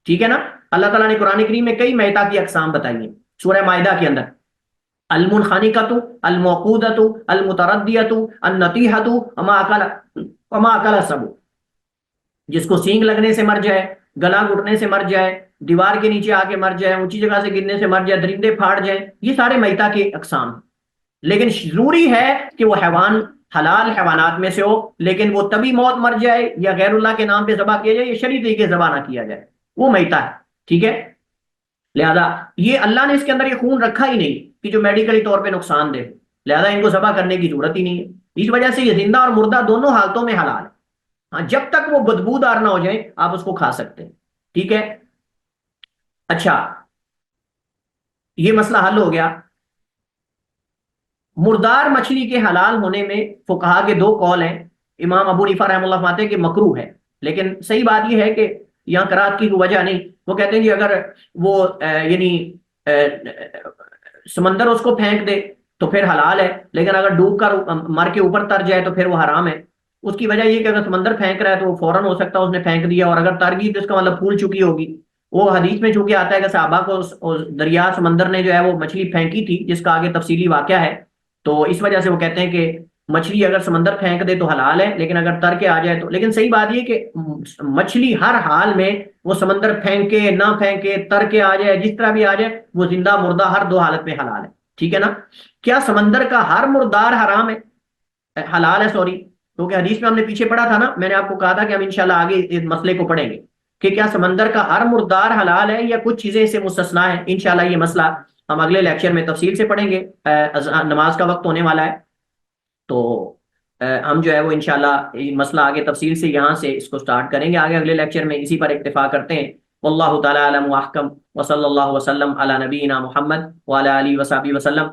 ٹھیک ہے نا. اللہ تعالیٰ نے قرآن کریم میں کئی میتا کی اقسام بتائی ہیں. سورہ مائدہ کے اندر المنخنقۃ، الموقوذۃ، المتردیۃ، النطیحۃ، وما اکل السبع، جس کو سینگ لگنے سے مر جائے، گلا گھٹنے سے مر جائے، دیوار کے نیچے آ کے مر جائے، اونچی جگہ سے گرنے سے مر جائے، درندے پھاڑ جائیں، یہ سارے میتا کے اقسام ہیں. لیکن ضروری ہے کہ وہ حیوان حلال حیوانات میں سے ہو، لیکن وہ تبھی موت مر جائے یا غیر اللہ کے نام پہ ذبح کیا جائے یا شرعی طریقے سے ذبح نہ کیا جائے، وہ میتا ہے. ٹھیک ہے. لہذا یہ اللہ نے اس کے اندر یہ خون رکھا ہی نہیں کہ جو میڈیکلی طور پہ نقصان دے، لہذا ان کو ذبح کرنے کی ضرورت ہی نہیں ہے. اس وجہ سے یہ زندہ اور مردہ دونوں حالتوں میں حلال ہے. ہاں، جب تک وہ بدبودار نہ ہو جائیں آپ اس کو کھا سکتے ہیں. ٹھیک ہے. اچھا، یہ مسئلہ حل ہو گیا. مردار مچھلی کے حلال ہونے میں فقہا کے دو قول ہیں. امام ابو حنیفہ رحمہ اللہ فرماتے ہیں کہ مکروہ ہے، لیکن صحیح بات یہ ہے کہ یہاں قرات کی وجہ نہیں. وہ کہتے ہیں کہ اگر وہ یعنی سمندر اس کو پھینک دے تو پھر حلال ہے، لیکن اگر ڈوب کر مر کے اوپر تر جائے تو پھر وہ حرام ہے. اس کی وجہ یہ کہ اگر سمندر پھینک رہا ہے تو وہ فوراً ہو سکتا ہے اس نے پھینک دیا، اور اگر تر گئی تو اس کا مطلب پھول چکی ہوگی. وہ حدیث میں چونکہ آتا ہے کہ صحابہ کو دریا سمندر نے جو ہے وہ مچھلی پھینکی تھی، جس کا آگے تفصیلی واقعہ ہے. تو اس وجہ سے وہ کہتے ہیں کہ مچھلی اگر سمندر پھینک دے تو حلال ہے، لیکن اگر تر کے آ جائے تو. لیکن صحیح بات یہ کہ مچھلی ہر حال میں، وہ سمندر پھینکے نہ پھینکے، تر کے آ جائے، جس طرح بھی آ جائے، وہ زندہ مردہ ہر دو حالت میں حلال ہے. ٹھیک ہے نا. کیا سمندر کا ہر مردار حرام ہے؟ حلال ہے، سوری، کیونکہ حدیث میں ہم نے پیچھے پڑھا تھا نا، میں نے آپ کو کہا تھا کہ ہم انشاءاللہ آگے اس مسئلے کو پڑھیں گے کہ کیا سمندر کا ہر مردار حلال ہے یا کچھ چیزیں اسے مستثنا ہے. انشاءاللہ یہ مسئلہ ہم اگلے لیکچر میں تفصیل سے پڑھیں گے. نماز کا وقت ہونے والا ہے، تو ہم جو ہے وہ انشاءاللہ یہ مسئلہ آگے تفصیل سے یہاں سے اس کو سٹارٹ کریں گے. آگے اگلے لیکچر میں اسی پر اکتفا کرتے ہیں. واللہ تعالی اعلم واحکم، وصلی اللہ وسلم علی نبینا محمد وعلی آلہ وصحبہ وسلم.